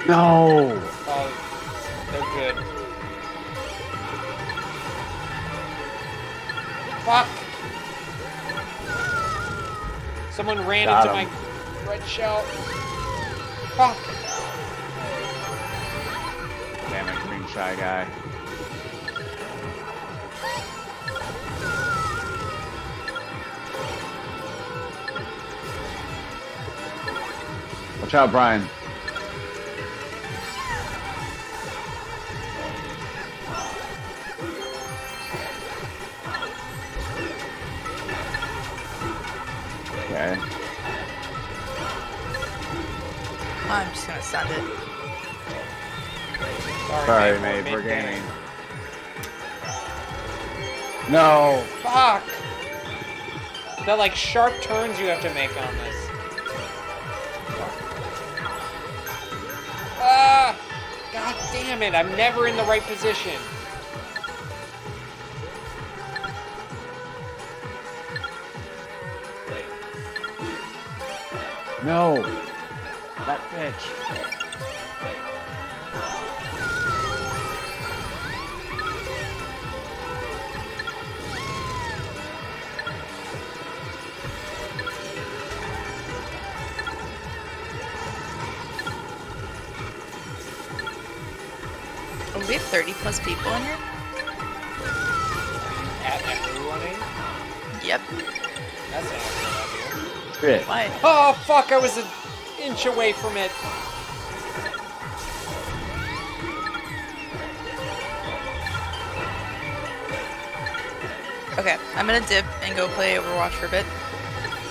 No! Oh, they're good. Fuck! Someone ran Got into him. my red shell. Fuck! Damn it, green shy guy. Watch out, Brian. Okay. I'm just gonna send it. Sorry, mate, we're gaining. No! Fuck! The, like, sharp turns you have to make on this. Ah! God damn it, I'm never in the right position. No! That bitch. we have 30 plus people in here? At everyone in? Yep. That's not a good idea. Shit. Why? Oh, fuck, I was an inch away from it. Okay, I'm gonna dip and go play Overwatch for a bit.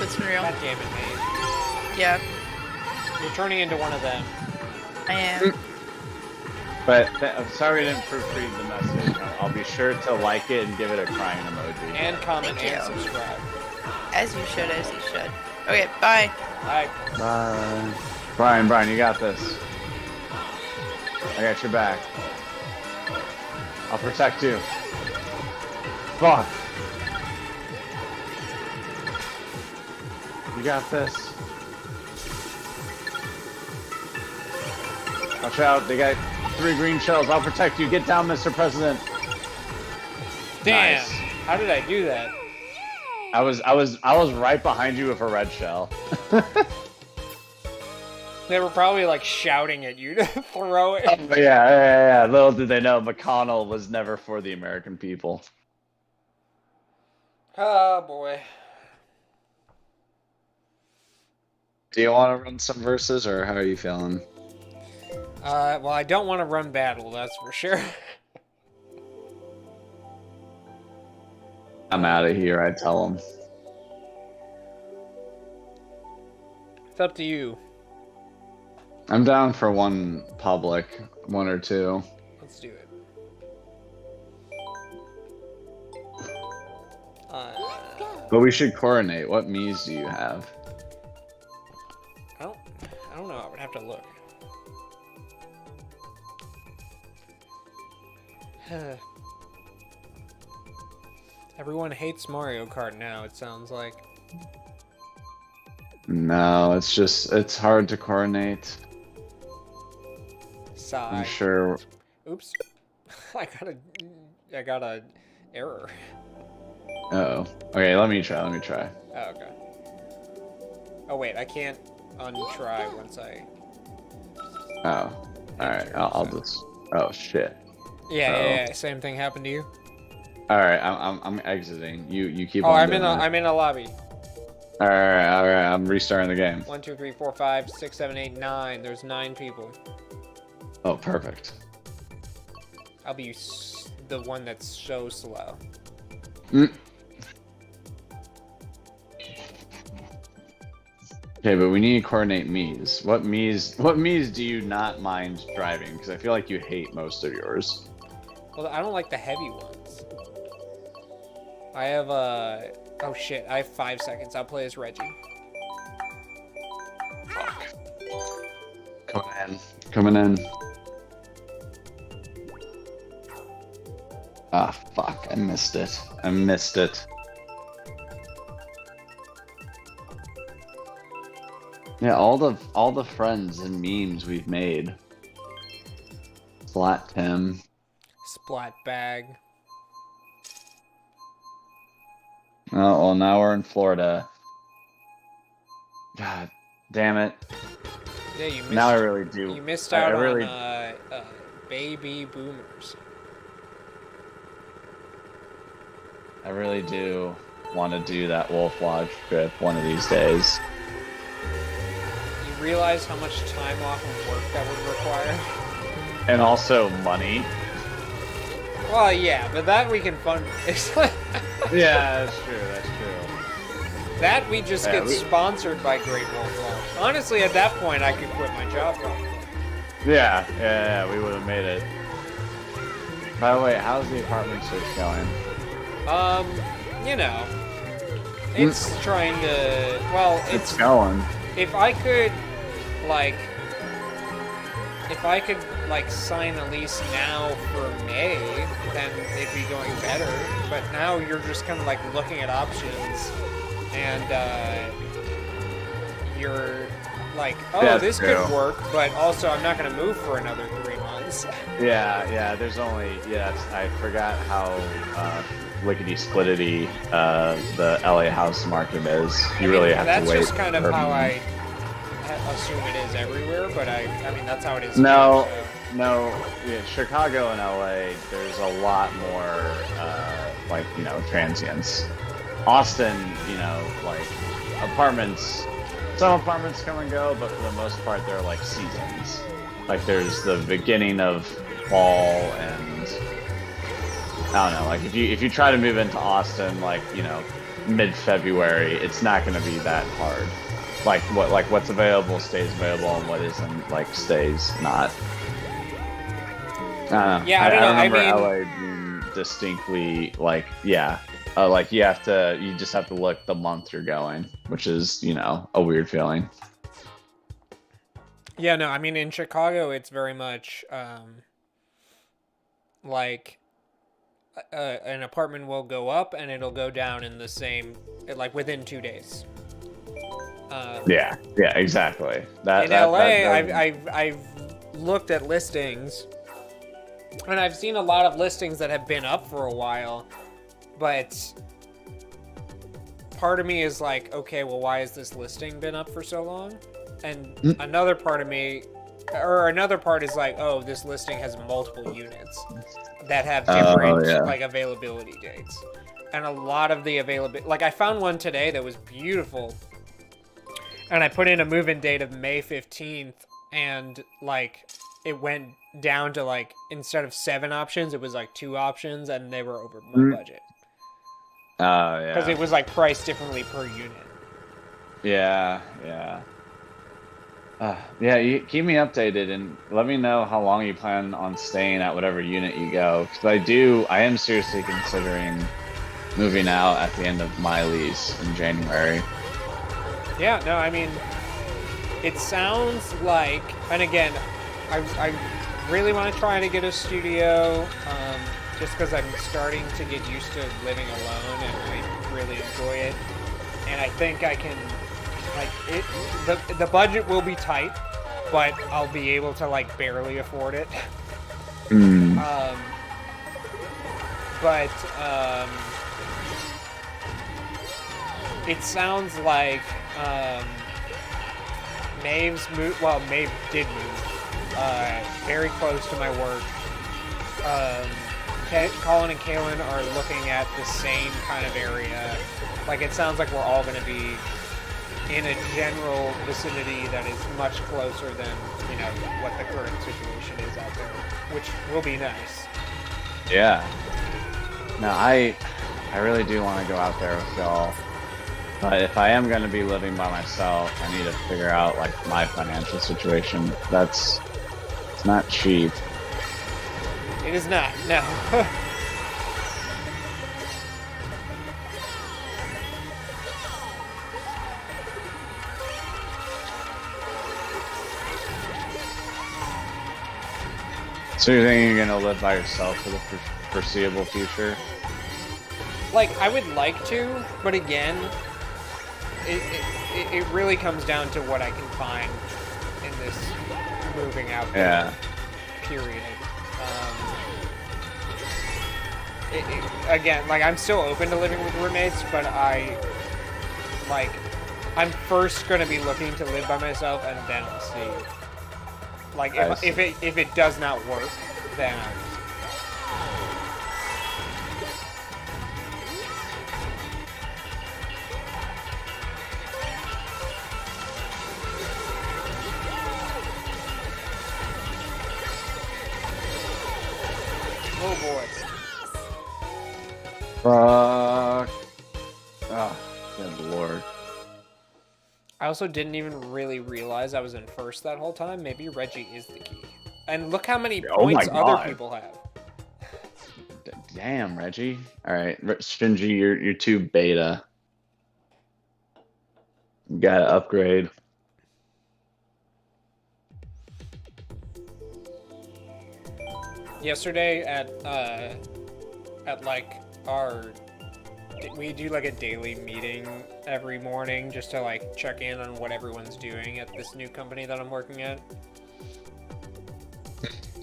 It's been real. God damn it, mate. Yeah, You're turning into one of them. I am. But I'm sorry we didn't proofread the message. I'll be sure to like it and give it a crying emoji. And comment Thank and you. subscribe. As you should, as you should. Okay, bye. Bye. Bye. Brian, you got this. I got your back. I'll protect you. Fuck. You got this. Watch out, they got 3 green shells. I'll protect you. Get down, Mr. President. Damn. Nice. How did I do that? I was right behind you with a red shell. They were probably like shouting at you to throw it. Oh, yeah. Little did they know McConnell was never for the American people. Oh boy. Do you want to run some verses, or how are you feeling? Well, I don't want to run battle, that's for sure. I'm out of here, I tell them. It's up to you. I'm down for one public, 1 or 2. Let's do it. But we should coordinate. What Mii's do you have? I don't know. I would have to look. Everyone hates Mario Kart now, it sounds like. No, it's hard to coordinate. Sigh. I'm sure. Oops. I got a error. Uh-oh. Okay, let me try. Oh, okay. Oh wait, I can't untry once I... Oh. Alright, I'll just... Oh, shit. Yeah, same thing happened to you? Alright, I'm exiting. You keep Oh, on I'm doing it. in a lobby. Alright, I'm restarting the game. 1, 2, 3, 4, 5, 6, 7, 8, 9. There's 9 people. Oh, perfect. I'll be the one that's so slow. Okay, but we need to coordinate Mii's. What Mii's do you not mind driving? Because I feel like you hate most of yours. Well, I don't like the heavy ones. I have oh shit, I have 5 seconds. I'll play as Reggie. Fuck. Coming in. Ah, fuck. I missed it. Yeah, all the friends and memes we've made. Splat Tim. Splat bag. Oh, well, now we're in Florida. God damn it. Yeah, you missed. Now I really do. You missed out really... on baby boomers. I really do want to do that Wolf Lodge trip one of these days. You realize how much time off of work that would require? And also money. Well, yeah, but that we can fund. Yeah, that's true. That we just get sponsored by Great Wolf Lodge. Honestly, at that point, I could quit my job probably. Yeah, we would have made it. By the way, how's the apartment search going? You know, it's trying to, well, it's going. If I could, sign a lease now for May, then it'd be going better. But now you're just kind of, looking at options, and, you're like, oh, That's this true. could work, but also I'm not going to move for another 3 months. Yeah, there's only, I forgot how, lickety-splittity, the LA house market is. You really have to wait. That's just kind of how I assume it is everywhere, but I mean, that's how it is. No, here, so. no, yeah, Chicago and LA, there's a lot more, like, transients. Austin, like, apartments, some apartments come and go, but for the most part, they're like seasons. Like, there's the beginning of fall, and I don't know, like, if you try to move into Austin, like, mid-February, it's not going to be that hard. Like, what's available stays available, and what isn't, like, stays not. Yeah, I don't know. I remember LA being distinctly like, like you just have to look the month you're going, which is, a weird feeling. Yeah, no, I mean, in Chicago, it's very much like an apartment will go up and it'll go down in the same, like, within 2 days. Yeah, exactly. In LA, I've looked at listings. And I've seen a lot of listings that have been up for a while, but part of me is like, okay, well, why has this listing been up for so long? And another part is like, oh, this listing has multiple units that have different like availability dates. And a lot of the availability, like I found one today that was beautiful, and I put in a move-in date of May 15th, and like it went down to like, instead of 7 options, it was like 2 options, and they were over my budget. Oh, yeah. Because it was like priced differently per unit. Yeah. You keep me updated and let me know how long you plan on staying at whatever unit you go. Because I am seriously considering moving out at the end of my lease in January. Yeah, no, I mean, it sounds like, and again, I really want to try to get a studio, just because I'm starting to get used to living alone and I really enjoy it. And I think I can, like, the budget will be tight, but I'll be able to, like, barely afford it. It sounds like Maeve did move very close to my work. Colin and Kaylin are looking at the same kind of area. Like, it sounds like we're all going to be in a general vicinity that is much closer than, what the current situation is out there, which will be nice. Yeah. No, I really do want to go out there with y'all. But if I am going to be living by myself, I need to figure out, like, my financial situation. It's not cheap. It is not, no. So you're thinking you're going to live by yourself for the foreseeable future? Like, I would like to, but again, it really comes down to what I can find in this moving out period. Again, like, I'm still open to living with roommates, but I'm first going to be looking to live by myself, and then I'll see. Like, if it does not work, then oh boy. Fuck. Oh, good lord. I also didn't even really realize I was in first that whole time. Maybe Reggie is the key. And look how many points other people have. Damn, Reggie. Alright, Stringy, you're too beta. You gotta upgrade. Yesterday at like we do like a daily meeting every morning just to like check in on what everyone's doing at this new company that I'm working at.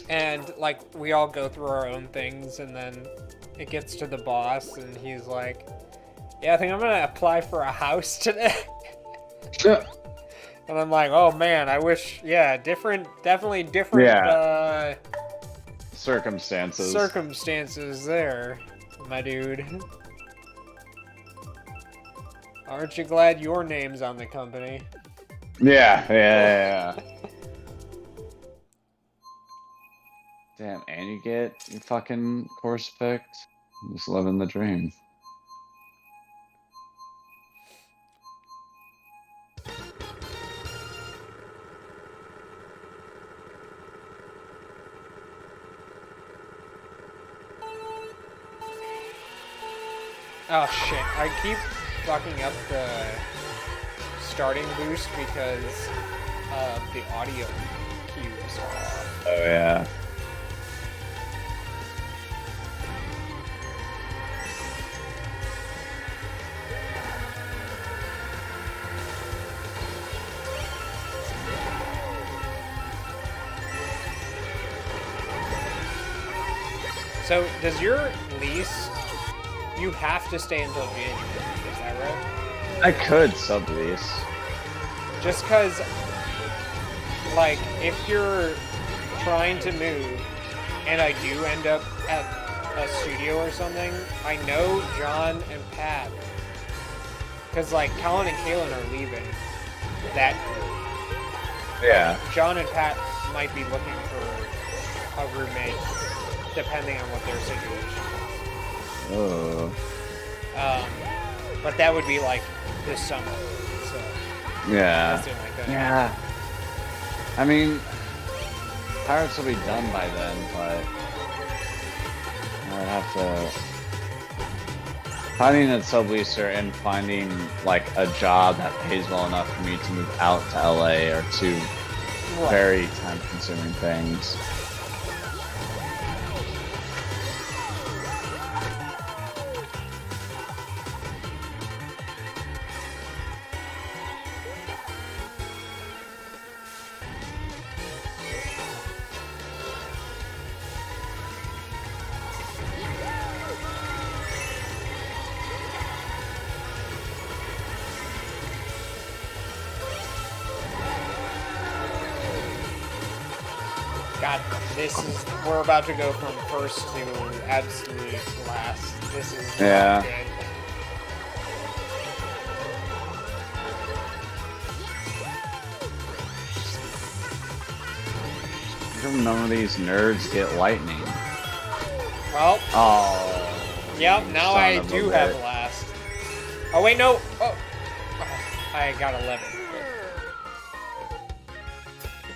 And like we all go through our own things, and then it gets to the boss and he's like, yeah, I think I'm gonna apply for a house today. And I'm like, oh man, I wish, definitely different circumstances there, my dude. Aren't you glad your name's on the company? Yeah. Damn, and you get your fucking course picked. Just living the dream. Oh shit, I keep fucking up the starting boost because the audio cues are off. Oh yeah. So, does your lease, you have to stay until January, is that right? I could sublease. Just because, like, if you're trying to move, and I do end up at a studio or something, I know John and Pat, because, like, Colin and Kaylin are leaving that group. Yeah. John and Pat might be looking for a roommate, depending on what their situation is. Oh. But that would be like this summer. So Yeah. that's the only thing. Yeah. I mean, Pirates will be done by then, but I'd have to finding a subleaser and finding like a job that pays well enough for me to move out to LA are two very time-consuming things. God, we're about to go from first to absolute last. This is not good. None of these nerds get lightning. Well. Oh. Yep, now I do have last. Oh, wait, no. Oh. I got 11.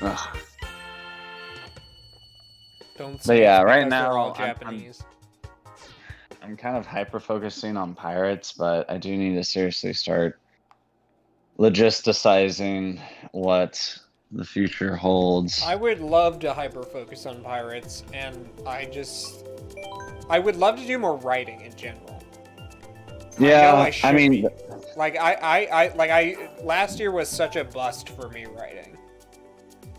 Ugh. Don't but yeah, right now they're all Japanese. I'm kind of hyper-focusing on Pirates, but I do need to seriously start logisticizing what the future holds. I would love to hyper-focus on Pirates, and I would love to do more writing in general. Yeah, I mean, like last year was such a bust for me writing.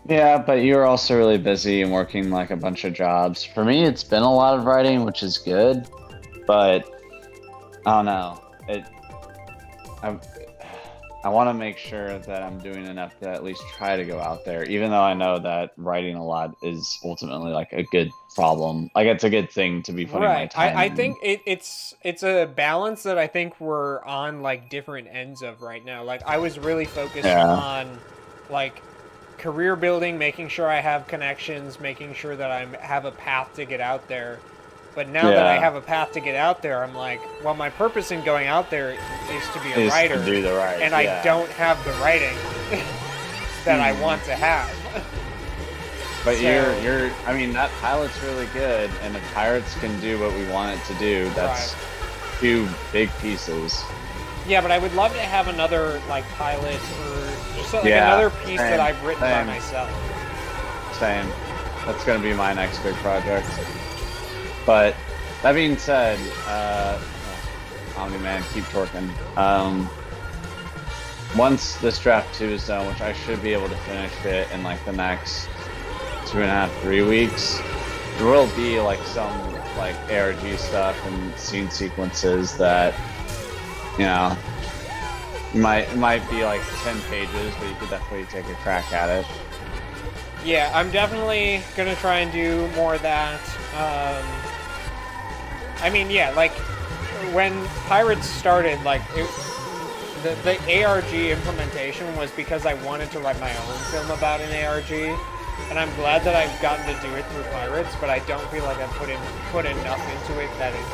Yeah, but you're also really busy and working like a bunch of jobs. For me, it's been a lot of writing, which is good, but I don't know. I want to make sure that I'm doing enough to at least try to go out there, even though I know that writing a lot is ultimately like a good problem. Like it's a good thing to be putting my time I in. think it's a balance that I think we're on like different ends of right now. Like I was really focused on like career building, making sure I have connections, making sure that I have a path to get out there. But now that I have a path to get out there, I'm like, well, my purpose in going out there is to be a writer. To do the writing, and I don't have the writing that I want to have. But so, I mean, that pilot's really good, and if Pirates can do what we want it to do, that's two big pieces. Yeah, but I would love to have another, like, pilot or just like another piece that I've written by myself. Same. That's going to be my next big project. But that being said, Omni-Man, keep torquing. Once this draft 2 is done, which I should be able to finish it in like the next 2.5, 3 weeks, there will be like some like ARG stuff and scene sequences that, you know, It might be like 10 pages, but you could definitely take a crack at it. Yeah, I'm definitely gonna try and do more of that. I mean, yeah, like when Pirates started, like the ARG implementation was because I wanted to write my own film about an ARG, and I'm glad that I've gotten to do it through Pirates, but I don't feel like I've put enough into it that it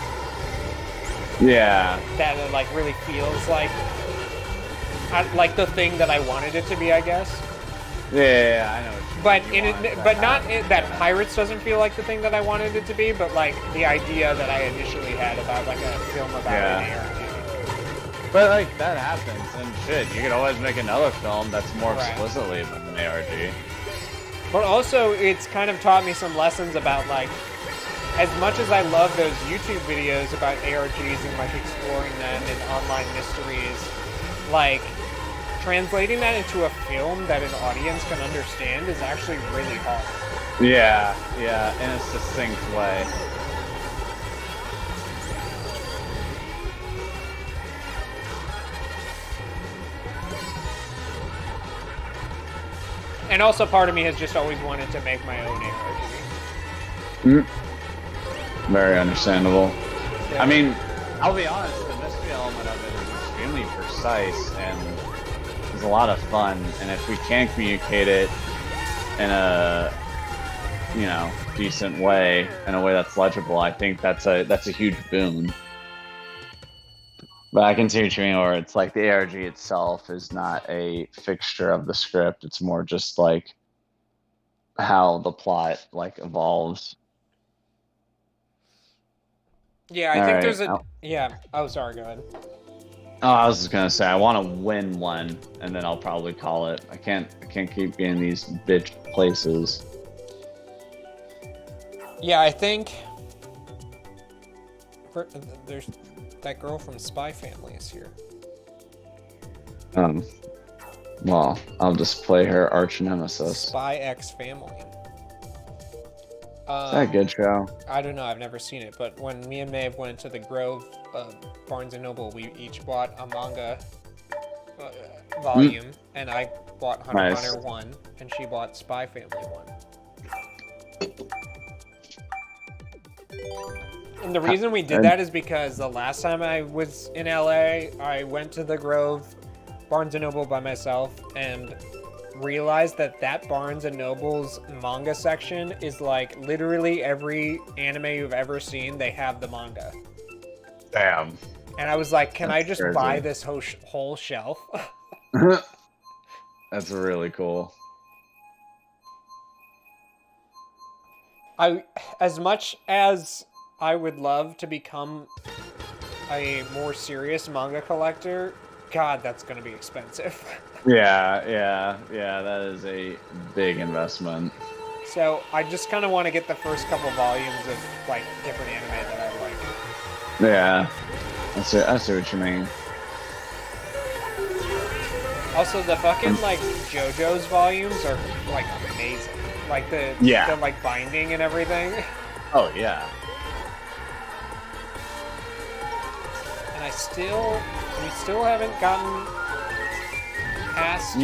like really feels like the thing that I wanted it to be, I guess. Yeah, I know. But not that Pirates doesn't feel like the thing that I wanted it to be, but like the idea that I initially had about like a film about an ARG. But like that happens, and shit, you could always make another film that's more explicitly about an ARG. But also, it's kind of taught me some lessons about like, as much as I love those YouTube videos about ARGs and like exploring them and online mysteries, like translating that into a film that an audience can understand is actually really hard. Yeah, in a succinct way. And also part of me has just always wanted to make my own ARG. Very understandable. Yeah. I mean, I'll be honest, the mystery element of it is extremely precise and it's a lot of fun, and if we can communicate it in a, you know, decent way, in a way that's legible, I think that's a huge boon. But I can see what you mean, where it's like the ARG itself is not a fixture of the script, it's more just like how the plot like evolves. Yeah, I think there's a... Yeah. Oh, sorry, go ahead. Oh, I was just gonna say I want to win one, and then I'll probably call it. I can't keep being these bitch places. Yeah, I think there's that girl from Spy Family is here. Well, I'll just play her arch nemesis. Spy X Family. Is that a good show? I don't know. I've never seen it, but when me and Maeve went to the Grove, Barnes & Noble, we each bought a manga volume, and I bought Hunter x Hunter 1, and she bought Spy Family 1. And the reason we did that is because the last time I was in LA, I went to the Grove, Barnes & Noble by myself, and realized that Barnes & Noble's manga section is like literally every anime you've ever seen, they have the manga. Damn. And I was like, can I just buy this whole shelf? That's really cool. As much as I would love to become a more serious manga collector, God, that's going to be expensive. Yeah, that is a big investment. So I just kind of want to get the first couple volumes of like different anime that I like. Yeah, I see what you mean. Also, the fucking like JoJo's volumes are like amazing. Like the like binding and everything. Oh yeah. And we still haven't gotten past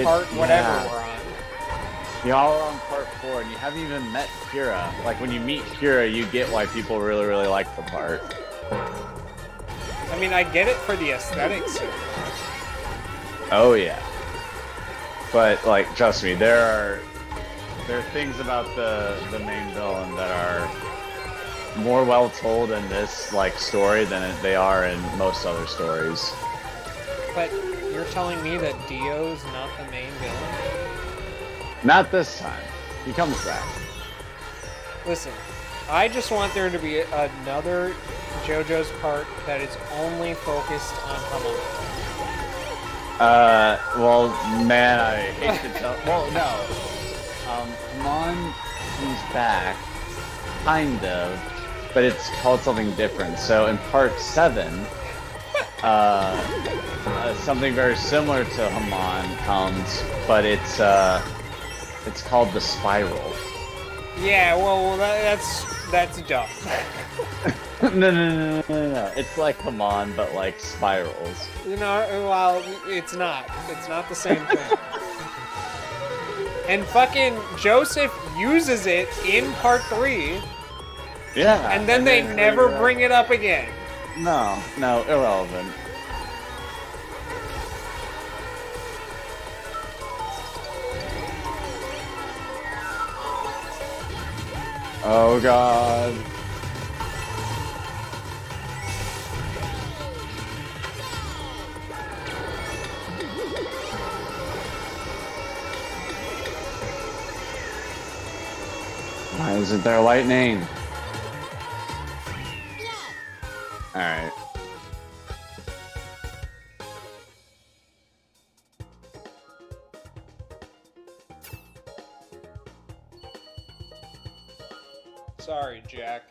part whatever we're on. Y'all are on part 4, and you haven't even met Kira. Like, when you meet Kira, you get why people really, really like the part. I mean, I get it for the aesthetics. Oh, yeah. But, like, trust me, there are things about the main villain that are more well told in this, like, story than they are in most other stories. But you're telling me that Dio's not the main villain? Not this time. He comes back. Listen, I just want there to be another JoJo's part that is only focused on Hamon. Well, man, I hate to tell... Well, no. Hamon comes back, kind of, but it's called something different. So in part 7... something very similar to Hamon comes, but it's called the Spiral. Yeah, well, that's dumb. No. It's like come on, but like spirals. You know, well, it's not. It's not the same thing. And fucking Joseph uses it in part 3. Yeah. And then they never bring it up again. No, irrelevant. Oh god. Why isn't there lightning? Alright. Sorry, Jack.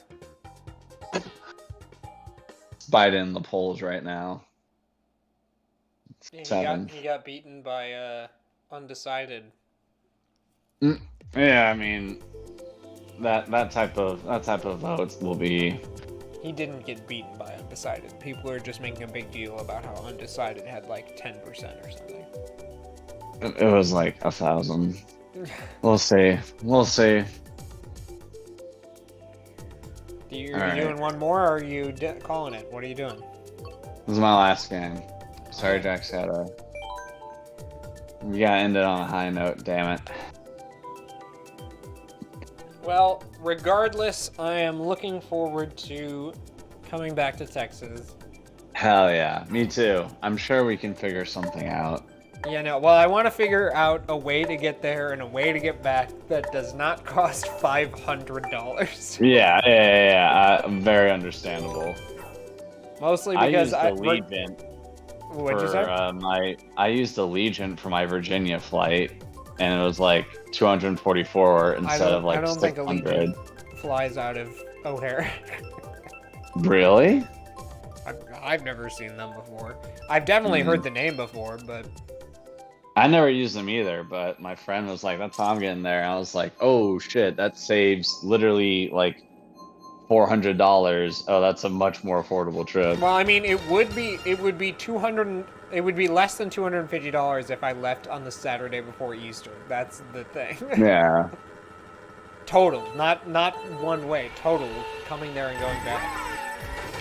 Biden in the polls right now. 7. He got beaten by undecided. Yeah, I mean that type of votes will be. He didn't get beaten by undecided. People are just making a big deal about how undecided had like 10% or something. It was like 1,000. We'll see. You doing one more, or are you calling it? What are you doing? This is my last game. Sorry, Jack Shadow. We gotta end it on a high note, damn it. Well, regardless, I am looking forward to coming back to Texas. Hell yeah, me too. I'm sure we can figure something out. Yeah, no, well, I want to figure out a way to get there and a way to get back that does not cost $500. Yeah, very understandable. Mostly because I used the Legion. What'd you say? I used the Legion for my Virginia flight, and it was like 244 instead of like 600. I don't think a Legion flies out of O'Hare. Really? I've never seen them before. I've definitely heard the name before, but I never used them either, but my friend was like, that's how I'm getting there. And I was like, oh shit, that saves literally like $400. Oh, that's a much more affordable trip. Well, I mean, it would be it would be less than $250 if I left on the Saturday before Easter. That's the thing. Yeah. Total, not one way, total, coming there and going back.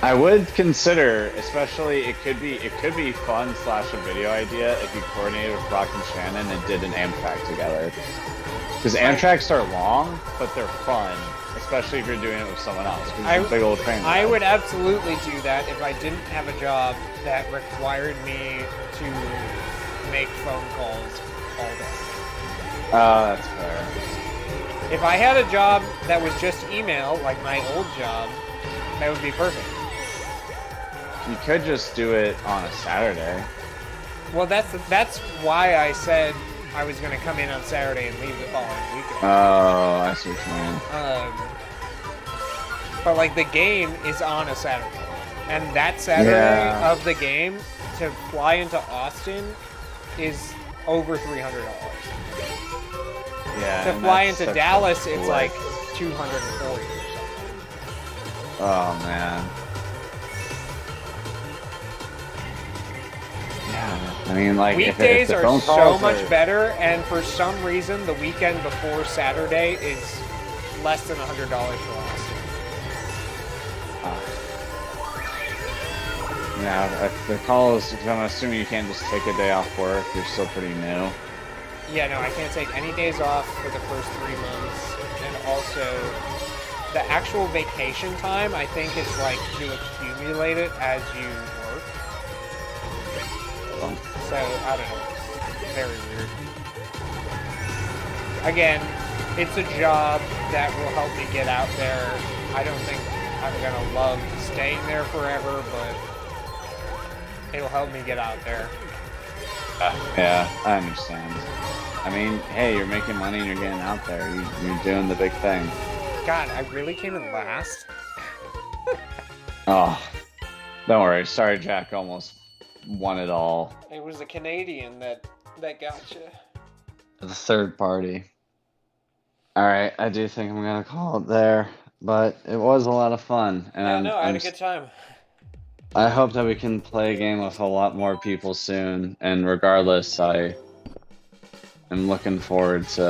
I would consider, especially it could be fun / a video idea if you coordinated with Brock and Shannon and did an Amtrak together. Because Amtraks are long, but they're fun, especially if you're doing it with someone else. It's a big old train. I would absolutely do that if I didn't have a job that required me to make phone calls all day. Oh, that's fair. If I had a job that was just email, like my old job, that would be perfect. You could just do it on a Saturday. Well, that's why I said I was going to come in on Saturday and leave the following weekend. Oh, I see what you mean. But like the game is on a Saturday, and that Saturday of the game to fly into Austin is over $300. Yeah. To fly into Dallas, it's like $240 or something. Oh man. Yeah, I mean, like weekdays if are so much better, and for some reason, the weekend before Saturday is less than $100 for Austin. Yeah, if the call is, I'm assuming you can't just take a day off work. You're still pretty new. Yeah, no, I can't take any days off for the first 3 months, and also the actual vacation time, I think it's like to accumulate it as you work. So, I don't know. It's very weird. Again, it's a job that will help me get out there. I don't think I'm gonna love staying there forever, but it'll help me get out there. Yeah, I understand. I mean, hey, you're making money and you're getting out there. You're doing the big thing. God, I really came in last. Oh, don't worry. Sorry, Jack almost won it all. It was a Canadian that got you. The third party. All right, I do think I'm gonna call it there. But it was a lot of fun, and I had a good time. I hope that we can play a game with a lot more people soon. And regardless, I am looking forward to